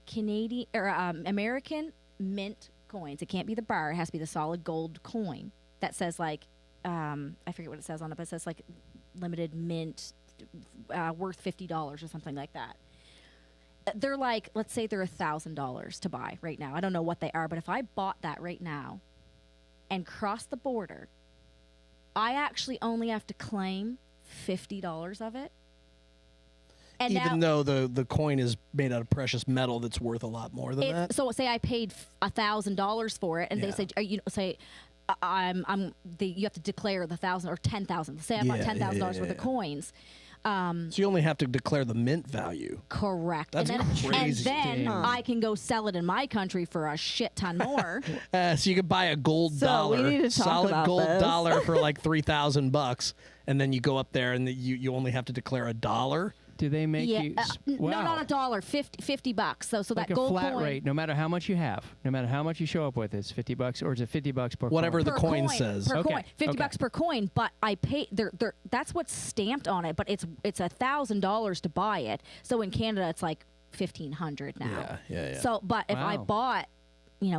Canadian or American mint coins, it can't be the bar. It has to be the solid gold coin that says like I forget what it says on it, but it says like limited mint worth $50 or something like that. They're like, let's say they're $1,000 to buy right now. I don't know what they are, but if I bought that right now and crossed the border, I actually only have to claim $50 of it. And Even now, though the coin is made out of precious metal that's worth a lot more than that. so say I paid $1,000 for it, and they Yeah. say, you have to declare the 1,000 or 10,000. Say I bought Yeah, $10,000 yeah, worth of yeah. coins. So you only have to declare the mint value. Correct. That's and crazy. then Damn. I can go sell it in my country for a shit ton more. So you could buy a gold So, dollar, we need to talk solid about gold this. dollar for like $3,000, and then you go up there and you only have to declare a dollar. Do they make yeah, you? no, Wow. not $1, $50. So Like that a gold flat coin. rate, no matter how much you have, no matter how much you show up with, it's $50, or is it $50 per Whatever coin? the per coin says. per Okay, coin, $50 okay. per coin. But I pay. That's what's stamped on it. But it's $1,000 to buy it. So in Canada, it's like $1,500 now. Yeah. So, but if I Wow. bought,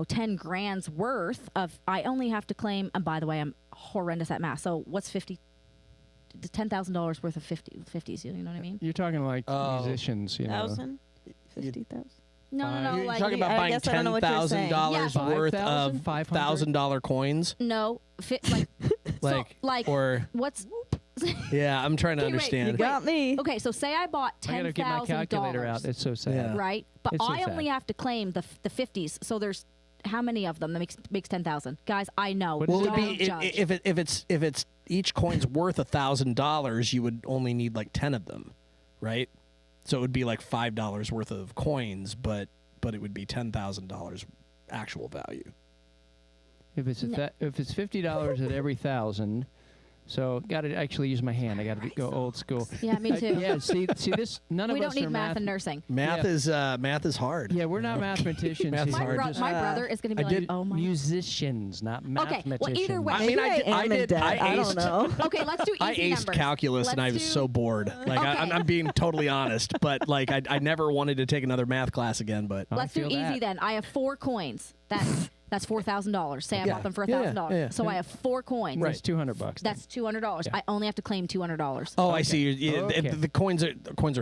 10 grand's worth of, I only have to claim. And by the way, I'm horrendous at math. So what's 50? $10,000 worth of 50s. You know what I mean? You're talking like Oh. musicians, you know. 1,000? 50,000? No. You're Like talking about I buying guess I don't know what you're saying. $10,000 Yeah. worth 5,000, of 500? $1,000 coins. no, like or what's yeah, I'm trying to Okay, wait, understand. You got me. okay? So say I bought I gotta get my calculator out. $10,000. It's so sad. Yeah. Right? But It's so I only sad. have to claim the 50s. So there's how many of them that makes 10,000? Guys, I know. What Well, is it'd Don't be judge. if it's each coin's worth $1,000, you would only need like 10 of them, right? So it would be like $5 worth of coins, but it would be $10,000 actual value. If it's if it's $50 at every 1,000, so got to actually use my hand. I got to go old school. Yeah, me too. Yeah, see this. None we of don't us need are math and nursing. Math Yeah. is hard. Yeah, we're not mathematicians. Math is here. hard. We're just My brother is going to be I like, did oh my. musicians, not mathematicians. well, either way. I mean, Maybe I am in debt. I don't know. Okay, let's do easy I aced numbers. calculus and I Let's was do- so bored. Like Okay. I'm being totally honest, but like I never wanted to take another math class again. But I Let's do feel easy that. then. I have 4 coins. That's That's $4,000. Say I Yeah. bought them for Yeah, $1,000. yeah. So I have 4 coins. Right. It's $200. That's $200. Yeah. I only have to claim $200. Oh, I see. Okay. The coins are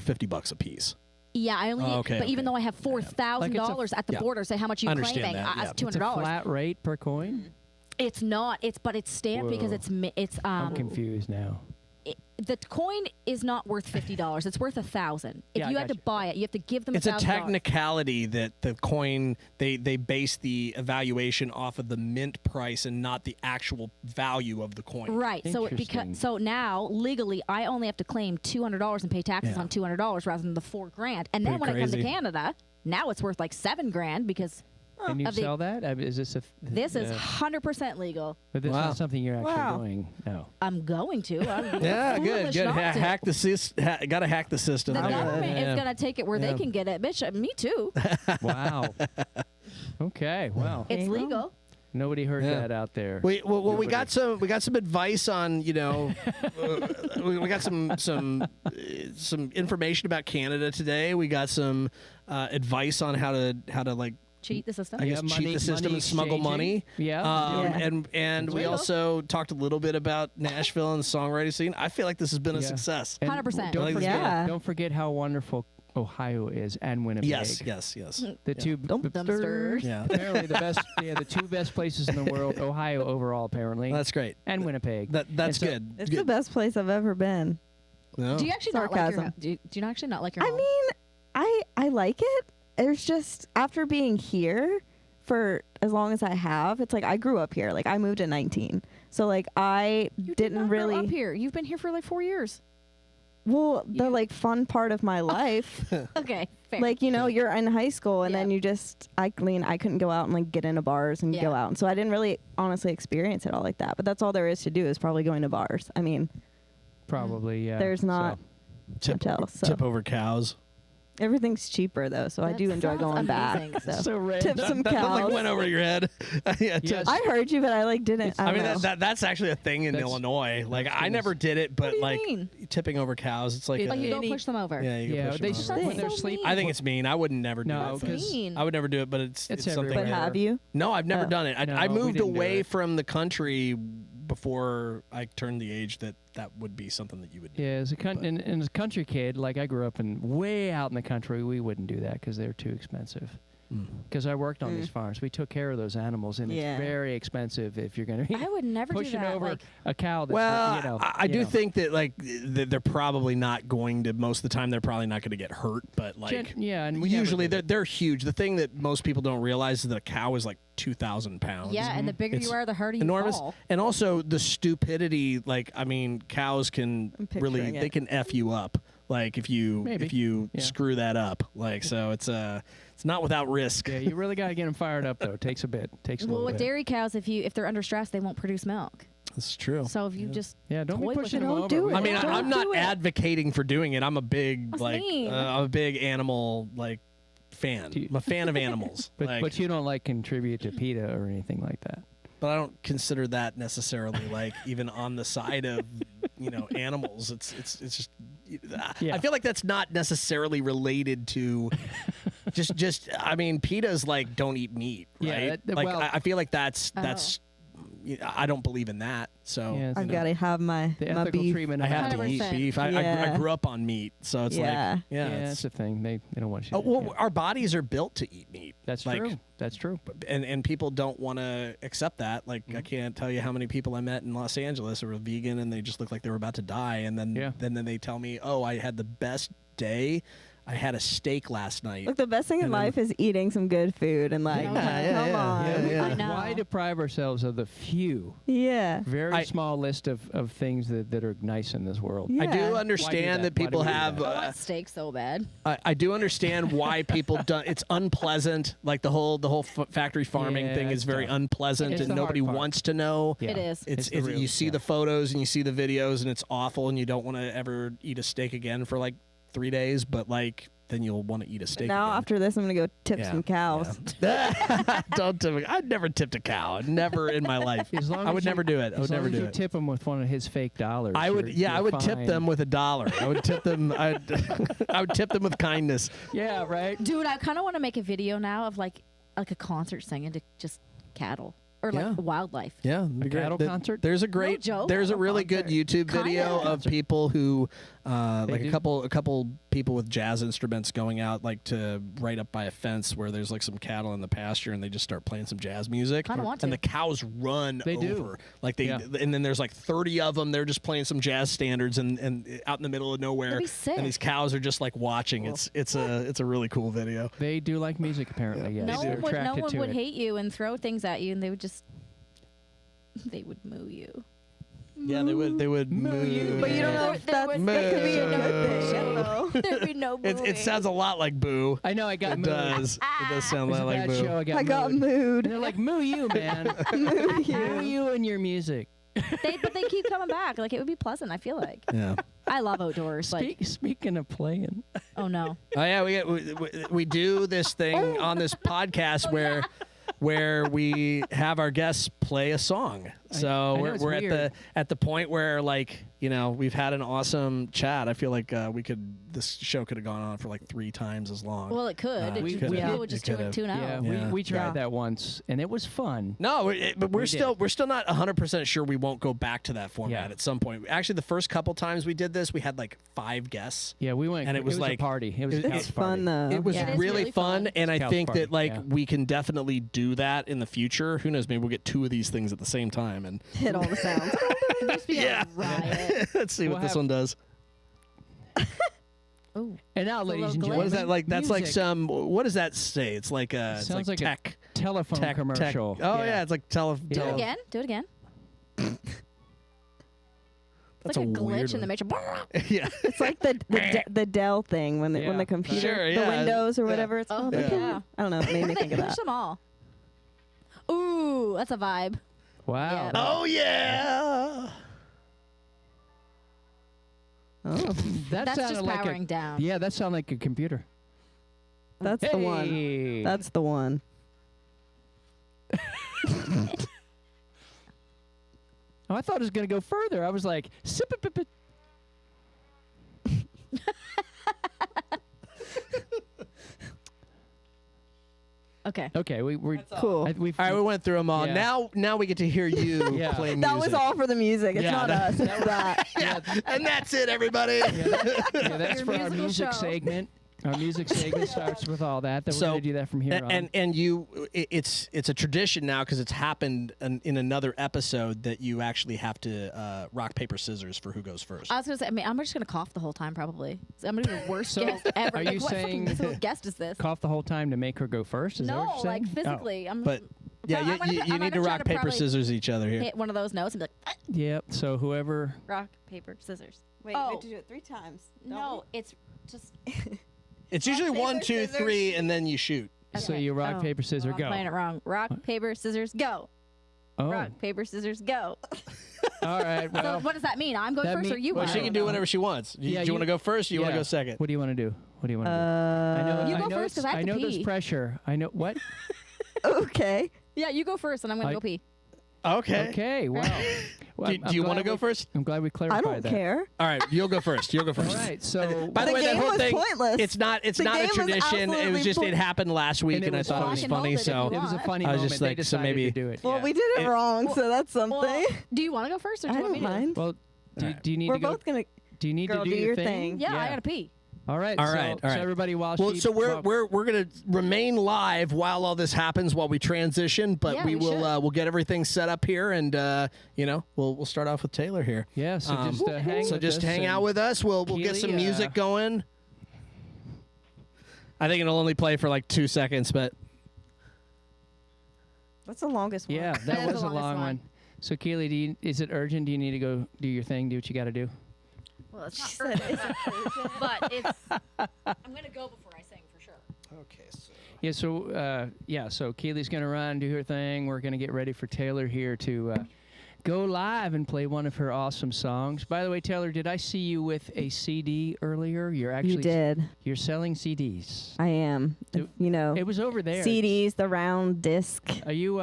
$50 a piece. Yeah, I only. Okay, but even okay. though I have $4,000 at the Yeah. border, say how much you I understand claiming? that, yeah. That's It's a $200. flat rate per coin. It's not. It's stamped because Whoa. it's I'm confused now. the coin is not worth $50. It's worth $1,000. If Yeah, you I had to gotcha. buy it, you have to give them It's a $1,000. technicality that the coin they base the evaluation off of the mint price and not the actual value of the coin. Right. So Interesting. so now legally I only have to claim $200 and pay taxes Yeah. on $200 rather than the $4,000. And then Pretty when I come to crazy. Canada, now it's worth like $7,000 because Can you of the- sell that? I mean, is this a? this is 100% legal. But this Wow. is something you're actually Wow. doing. No. I'm going to. I'm Yeah, good, foolish good. not to. Hack the got to hack the system. The government Yeah. is going to take it where Yeah. they can get it. Bitch, me too. Wow. Okay. Well, It's Bingo. legal. nobody heard Yeah. that out there. We got some advice on we got some information about Canada today. We got some advice on how to like Cheat the system. I guess Yeah, cheat the system money and smuggle exchanging. money. Yeah. And That's we legal. also talked a little bit about Nashville and the songwriting scene. I feel like this has been a Yeah. success. And 100%. Don't Like forget, this. Yeah. don't forget how wonderful Ohio is and Winnipeg. Yes. The two Dumpsters. Yeah. apparently the best. Yeah, the two best places in the world. Ohio overall, apparently, That's great. and Winnipeg. That's And so- good. It's Good. the best place I've ever been. No. Do you actually not like your Sarcasm. do you actually not like your I home? mean, I like it. There's just after being here for as long as I have, it's like I grew up here. Like I moved at 19, so like I You did didn't not grow really. up here. You've been here for like 4 years. Well, the like fun part of my life, Okay, fair. like you're in high school and then Yeah. you just I couldn't go out and like get into bars and Yeah. go out, and so I didn't really honestly experience it all like that. But that's all there is to do is probably going to bars. I mean, Probably, yeah. there's not Tip, hotels, so tip over cows. everything's cheaper though, so I That do enjoy sounds going amazing. back. So. So red. Tip some That like cows. went over your head. Yeah, Yes. I heard you, but I like didn't. It's- I I mean don't know. that's actually a thing in That's- Illinois. Like that's I famous. never did it, but do you like mean? tipping over cows, it's like It- Like you don't any- push them over. yeah, you can Yeah, push they them should over. when they're So sleeping. I think it's mean. I would never do No, it. because mean. I would never do it, but it's It's something. everywhere. but that- have you? No, I've never Oh. done it. I No, we moved didn't do away it. from the country before I turned the age that would be something that you would do. Yeah, as a and as a country kid, like I grew up in way out in the country, we wouldn't do that because they're too expensive. Because I worked on these farms, we took care of those animals, and Yeah. it's very expensive if you're going to I would never do pushing that. over Like, a cow. That's Well, you know, I you do know. think that like they're probably not going to. Most of the time, they're probably not going to get hurt. But like yeah, and we never usually did they're it. huge. The thing that most people don't realize is that a cow is like 2,000 pounds. yeah, and the bigger It's you are, the harder you enormous. fall. And also the stupidity. Like I mean, cows can I'm really picturing they it. can f you up. Like if you Maybe. Yeah. screw that up. Like so it's not without risk. Yeah, you really got to get them fired up though. It takes a bit. Takes a Well, little with bit. dairy cows, if they're under stress, they won't produce milk. That's true. So if you just Yeah, don't be toy with pushing it. them Don't over. do We it. I mean, don't- Don't I'm not do it. advocating for doing it. I'm a big That's like mean. I'm a big animal like fan. Do you- I'm a fan of animals. but you don't like contribute to PETA or anything like that. But I don't consider that necessarily like even on the side of animals. It's just Yeah. I feel like that's not necessarily related to just I mean PETA's like don't eat meat, Yeah, right? that- like well- I feel like that's Oh. I don't believe in that. So Yeah, I've got to have my the my ethical beef. treatment. I of have to eat 100%. beef. I Yeah. grew up on meat, so it's Yeah. like Yeah, it's- that's the thing. They don't want you. Oh, to, well, yeah. our bodies are built to eat meat. That's like, true. That's true. And people don't want to accept that. Like Mm-hmm. I can't tell you how many people I met in Los Angeles who were vegan and they just looked like they were about to die. And then Yeah. then they tell me, oh, I had the best day. I had a steak last night. Look, the best thing in And then- life is eating some good food and like, Yeah, come on. yeah. I know. Why deprive ourselves of the few, Yeah. very small list of things that are nice in this world? Yeah. I do Why do understand that? that Why people do we do have. that? I want steak so bad. I do understand why people don't. It's unpleasant. Like the whole factory farming Yeah, thing it's is very tough. unpleasant, It's and the hard nobody part. wants to know. Yeah. It is. It's the real- you see yeah. the photos and you see the videos and it's awful and you don't want to ever eat a steak again for like 3 days, but like then you'll want to eat a steak. Now again. after this, I'm gonna go tip Yeah, some cows. yeah. Don't tip. I'd never tipped a cow. Never in my life. As long I as would you- never do it. I As would long never as do you it. tip them with one of his fake dollars. I would. Yeah, I would tip fine. them with $1. I would tip them. I would tip them with kindness. Yeah, right. Dude, I kind of want to make a video now of like a concert singing to just cattle or like Yeah. wildlife. Yeah, cattle concert? There's a great, joke. there's a really good Concert. YouTube video Kinda. of people who, like do? a couple people with jazz instruments going out like to right up by a fence where there's like some cattle in the pasture, and they just start playing some jazz music. Kinda want and to. the cows run They do. over, like they, Yeah. and then there's like 30 of them. They're just playing some jazz standards and out in the middle of nowhere. That'd be sick. And these cows are just like watching. It's a really cool video. They do like music, apparently. Yes, No they're one would, no attracted one to would it. hate you and throw things at you, and they would just they would moo you. Yeah, they would move. But you don't know if There that would- could be a Moo. good thing. I don't know. There'd be no mooing. It sounds a lot like boo. I know. I got It moved. does. It does sound a It was lot a like bad boo. show. I got And mood. they're like, moo you, man. moo you and your music. But they keep coming back. Like, it would be pleasant, I feel like. Yeah. I love outdoors. Like, Speaking of playing. oh no. Oh yeah, we do this thing on this podcast where we have our guests play a song. So I know, we're it's we're weird. at the point where, like, you know, we've had an awesome chat. I feel like this show could have gone on for like 3 times as long. Well, it could. We People could've. would just It could've. tune out. Yeah, Yeah. we tried Yeah. that once, and it was fun. No, but we're We still did. we're still not 100% sure we won't go back to that format Yeah. at some point. Actually, the first couple times we did this, we had like 5 guests. Yeah, we went. And it was a like- party. It was a it- couch It's party. fun though. It was Yeah. It is really really fun, fun. and I Couch think party, that like yeah. we can definitely do that in the future. Who knows? Maybe we'll get 2 of these things at the same time, and Hit all the sounds. It'd just be Yeah. a riot. let's see We'll what this have- one does. Ooh. And now, a ladies and little gentlemen, What is that like? That's like music. some. What does that say? It's like it's Sounds like a tech telephone tech commercial. Tech. Oh yeah, it's like Do it again. Do it again. That's It's like a weird glitch in the one. matrix. Yeah. It's like the Dell thing when Yeah. the computer, Sure, the yeah. Windows or Yeah. whatever it's Oh, called. yeah. I don't know. It made me think of Finish that. them all. Ooh, that's a vibe. Wow. Yeah. Oh yeah. Oh, That That's sounded just like powering a, down. Yeah, that sounded like a computer. that's the one. Hey. That's the one. Oh, I thought it was going to go further. I was like, sip it, it. Okay. Okay, we're Cool. we've, All right, we went through them all. Yeah. Now we get to hear you Yeah. play music. That was all for the music. It's Yeah, not that- us. It's that. Yeah, and that's it, everybody. yeah, that's Your for our musical music show. segment. Our music segment starts with all that. Then we're So- going to do that from here on. And you, it's a tradition now because it's happened in another episode that you actually have to rock paper scissors for who goes first. I was gonna say. I mean, I'm just gonna cough the whole time. Probably. So I'm gonna be the worst So, guest ever. are Like, you what fucking saying- musical guest is this? Cough the whole time to make her go first? Is that No, what you're like saying? physically. I'm. But yeah, I'm you, gonna- you, I'm you gonna need to try rock to paper probably scissors each other here. hit one of those notes and be like, Oh, yep. So whoever. rock paper scissors. Wait, Oh. we have to do it 3 times. No, it's just. It's usually paper, 1, 2, scissors. 3, and then you shoot. So Okay. you rock, Oh, paper, scissors, well, go. I'm playing it wrong. Rock, paper, scissors, go. Oh, Rock, paper, scissors, go. all right. So Well, what does that mean? I'm going that first or mean- you Well, are? she can do whatever she wants. Do Yeah, you you- want to go first or you want to yeah. go second? What do you want to do? What do you want to do? I know. You I go know first 'cause it's- I have to know there's pee. pressure. I know what. Okay. Yeah, you go first and I'm going I- to go pee. Okay. Okay. Wow. Well, Do you want to go first? I'm glad we clarified I don't that. care. All right, you'll go first. You'll go first. All right. So By the The way, that game whole was thing, pointless. it's not The a game was tradition. It was absolutely just it happened last week, And it and I was thought it fun. was I can hold funny. it if So you it was a want. funny I was moment. just They like, so decided maybe- to do it. Well, yeah. we did it wrong, so that's something. Well, do you want to go first or do I you want don't me to? mind. Well, do you need We're to go? both gonna. Do you need Girl, to do, do your thing. Yeah, I got to pee. All right. All so, right, all right. So everybody, while Well, she so we're talk- we're gonna remain live while all this happens, while we transition. But Yeah, we we will should. we'll get everything set up here, and we'll start off with Taylor here. Yeah. So just hang. So with just us hang and- out with us. We'll get some Keely, music going. I think it'll only play for like 2 seconds, but What's the longest one? Yeah, That that is was the a longest long one. one. So Keely, is it urgent? Do you need to go do your thing? Do what you got to do? Well, it's She not said, "Is it urgent?" but it's. I'm going to go before I sing for sure. okay. So Yeah. So Keely's gonna run, do her thing. We're gonna get ready for Taylor here to go live and play one of her awesome songs. By the way, Taylor, did I see you with a CD earlier? You're actually You did. You're selling CDs. I am. It- You know, It was over there. CDs, the round disc. Are you?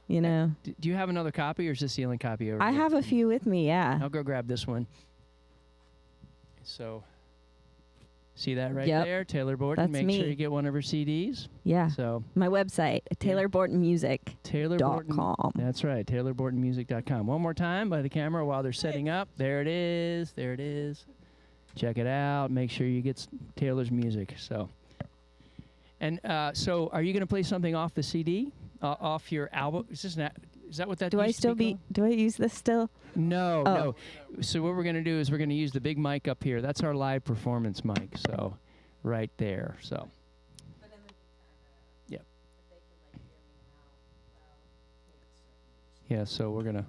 You know, Do you have another copy, or is this the only copy over I here? have a few with me. Yeah. I'll go grab this one. So, See that right Yep. there? Taylor Borden. That's Make me. sure you get one of her CDs. Yeah. So My website, TaylorBortonMusic.com. That's right, TaylorBortonMusic.com. One more time by the camera while they're setting up. There it is. There it is. Check it out. Make sure you get Taylor's music. So are you going to play something off the CD? Off your album? Is that what that Do I used to still be be? Do I use this still? No, Oh. no. So what we're going to do is we're going to use the big mic up here. That's our live performance mic. So right there. So. Yep. Yeah, so we're going to.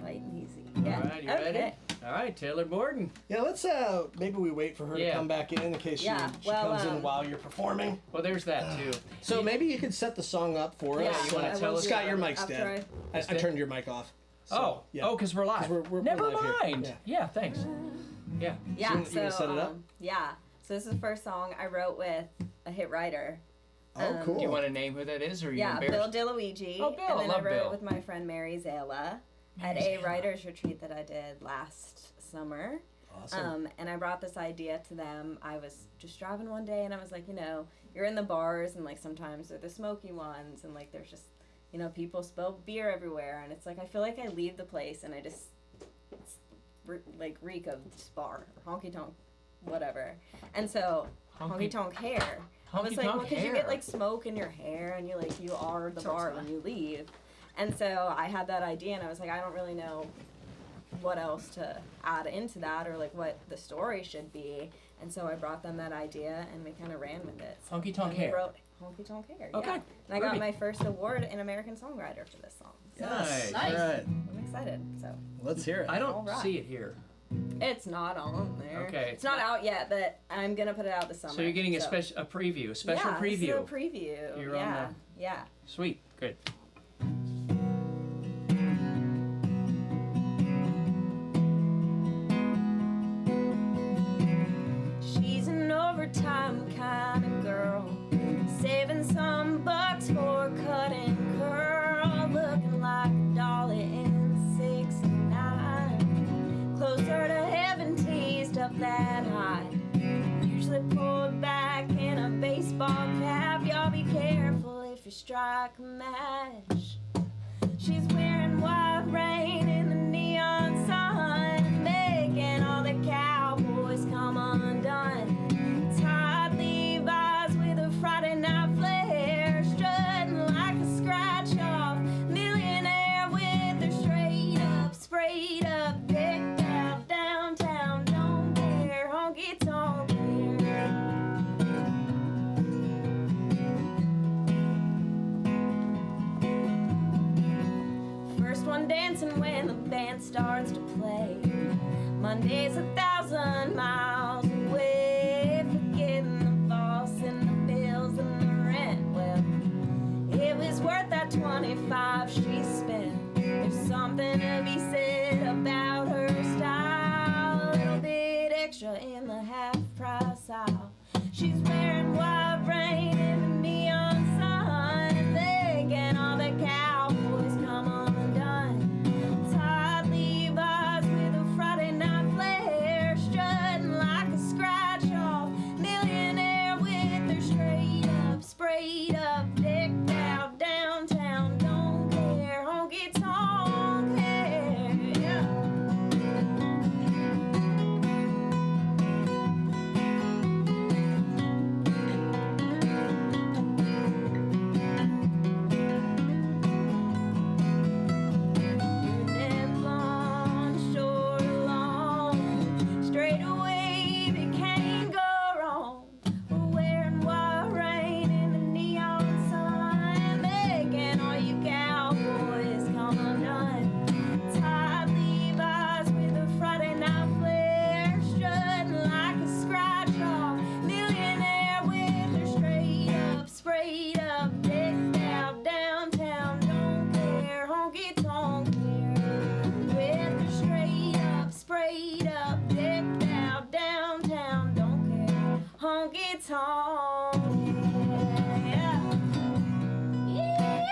Light and easy. All right, you ready? All right, Taylor Borden. Yeah, let's maybe we wait for her to Yeah. come back in case Yeah, she comes in while you're performing. Well, there's that too. So maybe you could set the song up for Yeah, us. you wanna tell us- Scott, your mic's dead. I turned your mic off. So, yeah. because we're live. 'Cause we're Never live here. mind. Yeah, thanks. Yeah. Yeah. You wanna set it up? Yeah. So this is the first song I wrote with a hit writer. Oh, cool. Do you want to name who that is, or are you Yeah, Bill embarrassed? DeLuigi. Oh, Bill, And then love I wrote Bill. it with my friend Mary Zala at a writer's retreat that I did last summer. Awesome. And I brought this idea to them. I was just driving one day and I was like, you're in the bars and like sometimes they're the smoky ones and like there's just, people spill beer everywhere. And it's like, I feel like I leave the place and I just reek of this bar or honky tonk, whatever. And so honky tonk hair. I was like, well, because you get like smoke in your hair and you are the bar when you leave. And so I had that idea and I was like, I don't really know what else to add into that or like what the story should be. And so I brought them that idea and we kind of ran with it. So Honky Tonk we Hair. wrote Honky Tonk Hair. Okay. Yeah. And I got my first award in American Songwriter for this song. So Nice. All right. I'm excited. So Let's hear it. I don't Alright. see it here. it's not on there. Okay. It's not out yet, but I'm gonna put it out this summer. So you're getting a so. preview, a special Yeah, preview. This is a preview. You're on yeah. Yeah. Sweet. Good. She's an overtime kind of girl, saving some bucks for cutting curl, looking like a dolly in '69. Closer to heaven, teased up that high. Usually pulled back in a baseball cap. Y'all be careful if you strike a match. She's wearing white rain in the neon sun, making all the cowboys come undone. Tied Levi's with a Friday night flare, strutting like a scratch off millionaire with her sprayed up, decked out downtown. Don't care, honky tonk hair. First one dancing when the band starts to play. Monday's 1,000 miles away, forgetting the boss and the bills and the rent. Well, it was worth that 25 she spent. There's something to be said about her style, a little bit extra in the half-price aisle. She's wearing white rain in the neon sun, making all the cowboys come undone. Tied Levi's with a Friday night flare, strutting like a scratch off millionaire with her sprayed up, decked out downtown. Don't care, honky tonk hair. Yeah. Brunette, blonde, short or long, straight away, but can't go wrong. We're wearing white rain in the neon sun, making all you cowboys come undone. Tied Levi's with a Friday night flare, strutting like a scratch off millionaire with her sprayed up, decked out downtown. Don't care, honky tonk hair. With her sprayed up, decked out downtown. Don't care, honky tonk hair. Yeah.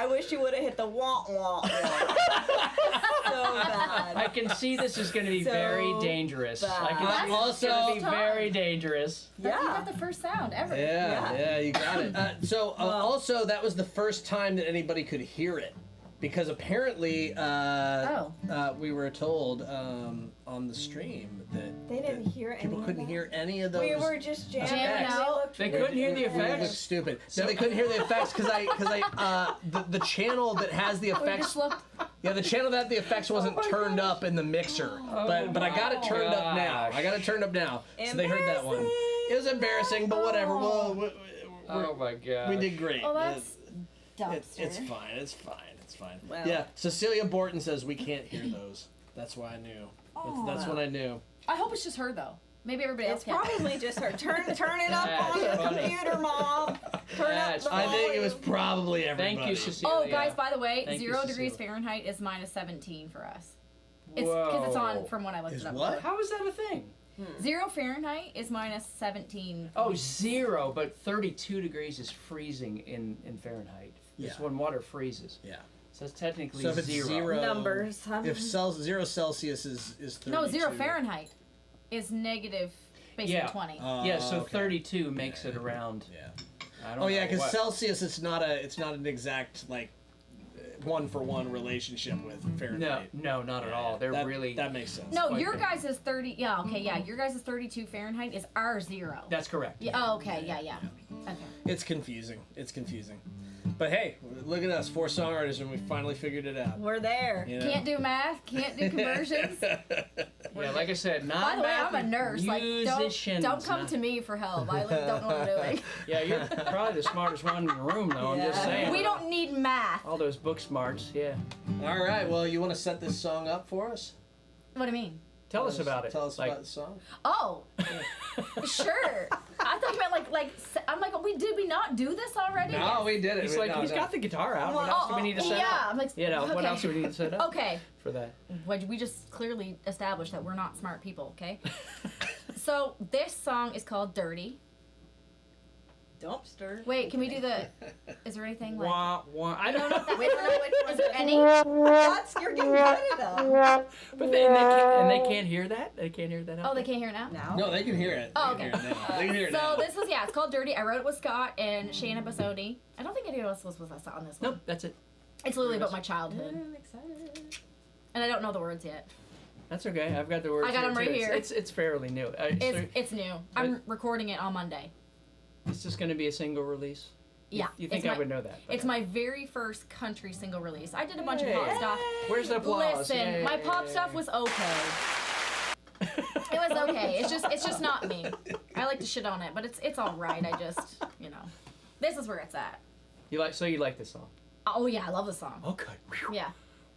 I wish you would have hit the wah wah. So bad. I can see this is going to be very dangerous. I can see this is going to be very dangerous. You got the first sound ever. Yeah, you got it. Also, that was the first time that anybody could hear it. Because apparently, we were told on the stream that They didn't hear any. people couldn't hear any of those. We were just jamming out. They couldn't hear the It looked effects. stupid. No, they couldn't hear the effects because the channel that has the effects. The channel that the effects wasn't turned up in the mixer, but I got it turned up now. I got it turned up now, so they heard that one. It was embarrassing, but whatever. Oh my god. We did great. Oh, that's dumpster. It's fine. It's fine. It's fine. Well. Yeah. Cecilia Borton says we can't hear those. That's why I knew. That's what I knew. I hope it's just her though. Maybe everybody else It's can. probably just her. Turn it up That's on your funny. computer, Mom. Turn up the I think it was volume. probably everybody. Thank you, Cecilia. Oh, guys, by the way, Thank you, 0 degrees Cecilia. Fahrenheit is minus 17 for us. It's because it's on from when I looked Is it up. what? How is that a thing? 0 Fahrenheit is minus 17. Oh, 0, but 32 degrees is freezing in Fahrenheit. It's Yeah. when water freezes. Yeah. So it's technically So if it's 0, Numbers. if 0 Celsius is 32. No, 0 Fahrenheit is negative basically 20. Yeah, so okay. 32 makes it around. Yeah. I don't Oh yeah, know because what. Celsius it's not an exact like one-for-one relationship with Fahrenheit. No, not at all. They're really. That makes sense. No, quite your big. guys is 30. Yeah, okay, yeah. Your guys is 32 Fahrenheit is our 0. That's correct. Yeah, oh, okay, yeah. Okay. It's confusing. But hey, look at us, 4 songwriters, and we finally figured it out. We're there. You know? Can't do math, can't do conversions. Yeah, like I said, not By the way, math, I'm a nurse. Like, musicians, don't come not- to me for help. I like, don't know what I'm doing. Yeah, you're probably the smartest one in the room, though. I'm just saying. We don't need math. All those book smarts, yeah. All right, well, you want to set this song up for us? What do you mean? Tell us about it. Tell us Like, about the song. Oh, sure. I thought you meant I'm like, did we not do this already? No, we did it. He's like, he's got the guitar out. What else do we need to set yeah, up? I'm like, You know, what okay. else do we need to set up Okay, for that? we just clearly established that we're not smart people, okay? So this song is called Dirty. Dumpster. Wait, can we do the, is there anything like, Wah, wah. I don't know. Wait, no, which is one's there it? any? That's you're getting credit up. But they can't hear that? They can't hear that out Oh, they there? can't hear it now? Now. No, they can hear it. Oh, They okay. can hear it now. They can hear it So now. this is, it's called Dirty. I wrote it with Scott and Shayna Basodi. I don't think anyone else was with us on this one. Nope, that's it. It's literally about my childhood. I'm excited. And I don't know the words yet. That's okay. I've got the words. I got 'em right too. here. It's fairly new. It's new. I'm recording it on Monday. It's just going to be a single release. Yeah. You think it's I would know that? but- It's my very first country single release. I did a bunch of pop Yay. stuff. Where's the applause? Listen, Yay. my pop stuff was okay. It was okay. It's just not me. I like to shit on it, but it's all right. I just, this is where it's at. You like this song? Oh yeah, I love the song. Okay. Whew. Yeah.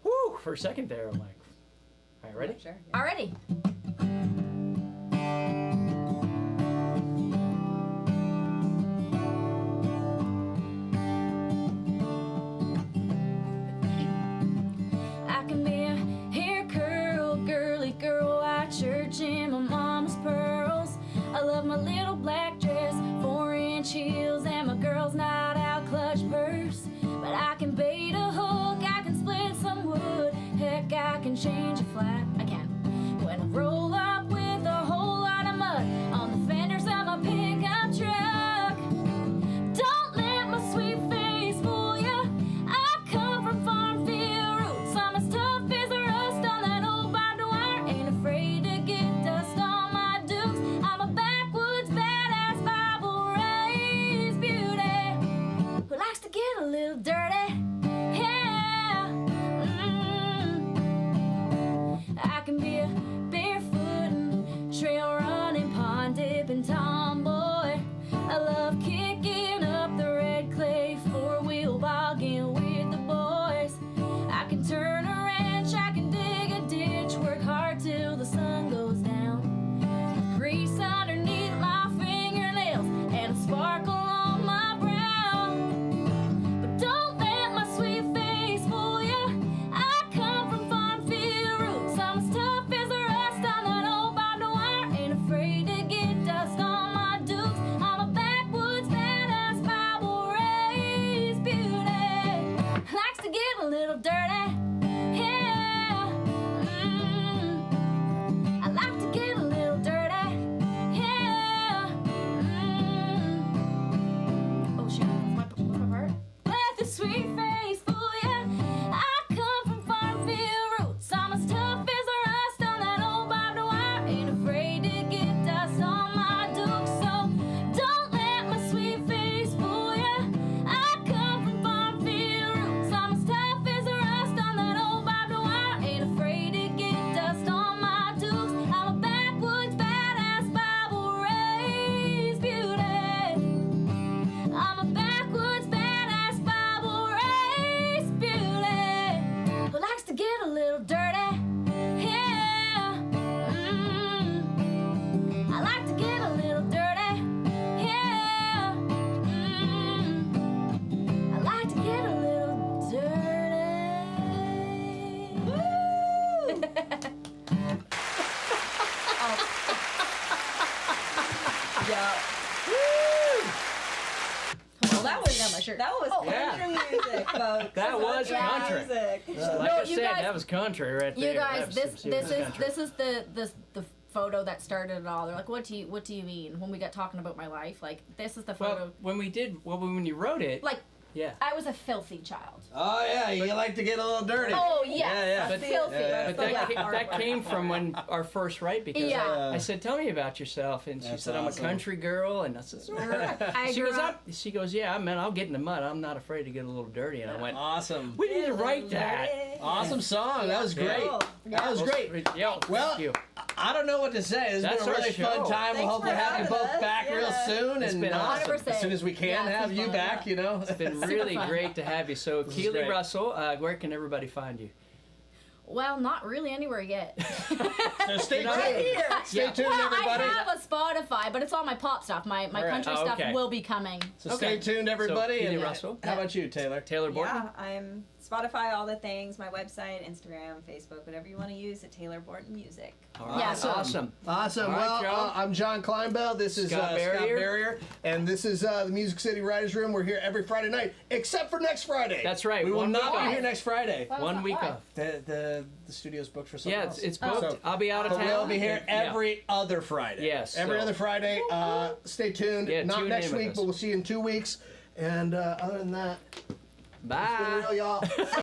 Woo! For a second there, I'm like, all right, ready? Sure. Already. I can be a hair curl, girly girl, white church in my mama's pearls. I love my little black dress, 4-inch heels, and my girl's night out clutch purse. But I can bait a hook, I can split some wood, heck, I can change a flat. I can. When I roll up with a whole lot of mud on the fenders of my pickup truck. Don't let my sweet face fool ya. I come from farm field roots. I'm as tough as the rust on that old barbed wire. Ain't afraid to get dust on my dukes. I'm a backwoods badass Bible raised beauty who likes to get a little dirty. Yeah. a little dirty. Yeah. I like to get a little dirty. Yeah. Oh shoot, what's my part? With a sweet face for ya. I come from farmfield roots. I'm as tough as a rust on that old barbed wire. Ain't afraid to get dust on my duke. So don't let my sweet face fool ya. I come from farmfield roots. I'm as tough as a rust on that old barbed wire. Ain't afraid to get dust on my dukes. I'm a backwoods badass Bible raised beauty. I'm a backwoods badass Bible raised beauty who likes to get a little dirty. Yeah. I like to get a little dirty. Yeah. I like to get a little dirty. Well, that was my shirt. That was Yeah. country music, folks. That was country. Music. Like No, I you said, guys- that was country right there. You guys, That was this some serious country. is the photo that started it all. They're like, what do you mean? When we got talking about my life, like this is the photo. Well, when you wrote it, Like yeah. I was a filthy child. Oh yeah, you like to get a little dirty. Oh yes, Yeah. But- filthy. But that came from when our first write because Yeah. I said, tell me about yourself. And she That's said, awesome. I'm a country girl. And I said, I she grew goes, up. she goes, yeah, man, I'll get in the mud. I'm not afraid to get a little dirty. And I went, Awesome. we need to write that. Awesome song. That was great. Cool. That was great. Yeah, Well, thank you. I don't know what to say. It's That's been a our really fun show. time. We'll Thanks hopefully for have you having both us. back real Yeah. soon. It's And been awesome. 100%. as soon as we can Yeah, have it's you fun. back, you know. It's been Super really fun. great to have you. So, is Keely great. Russell, where can everybody find you? Well, not really anywhere yet. So stay Right tuned. here. Stay tuned, Well, everybody. I have a Spotify, but it's all my pop stuff. My right. country Oh, stuff okay. will be coming. So stay tuned, everybody. Keely and Russell. How about you, Taylor? Taylor Borton? Yeah, I'm Spotify, all the things, my website, Instagram, Facebook, whatever you want to use at Taylor Borton Music. All right. Yeah. Awesome. Awesome. All right, Well, Joe. I'm John Clinebell. This is Scott Scott Barrier. Barrier. And this is the Music City Writers Room. We're here every Friday night, except for next Friday. That's right. We will One not week be off. here next Friday. Why? 1 week Why? off. The studio's booked for something Yeah, else. it's booked. So- I'll be out of But town. we'll be here Yeah. every other Friday. Yes, Every so- other Friday. Stay tuned. Yeah, Not tune next in with week, us. but we'll see you in 2 weeks. And other than that, Bye. stay real, y'all.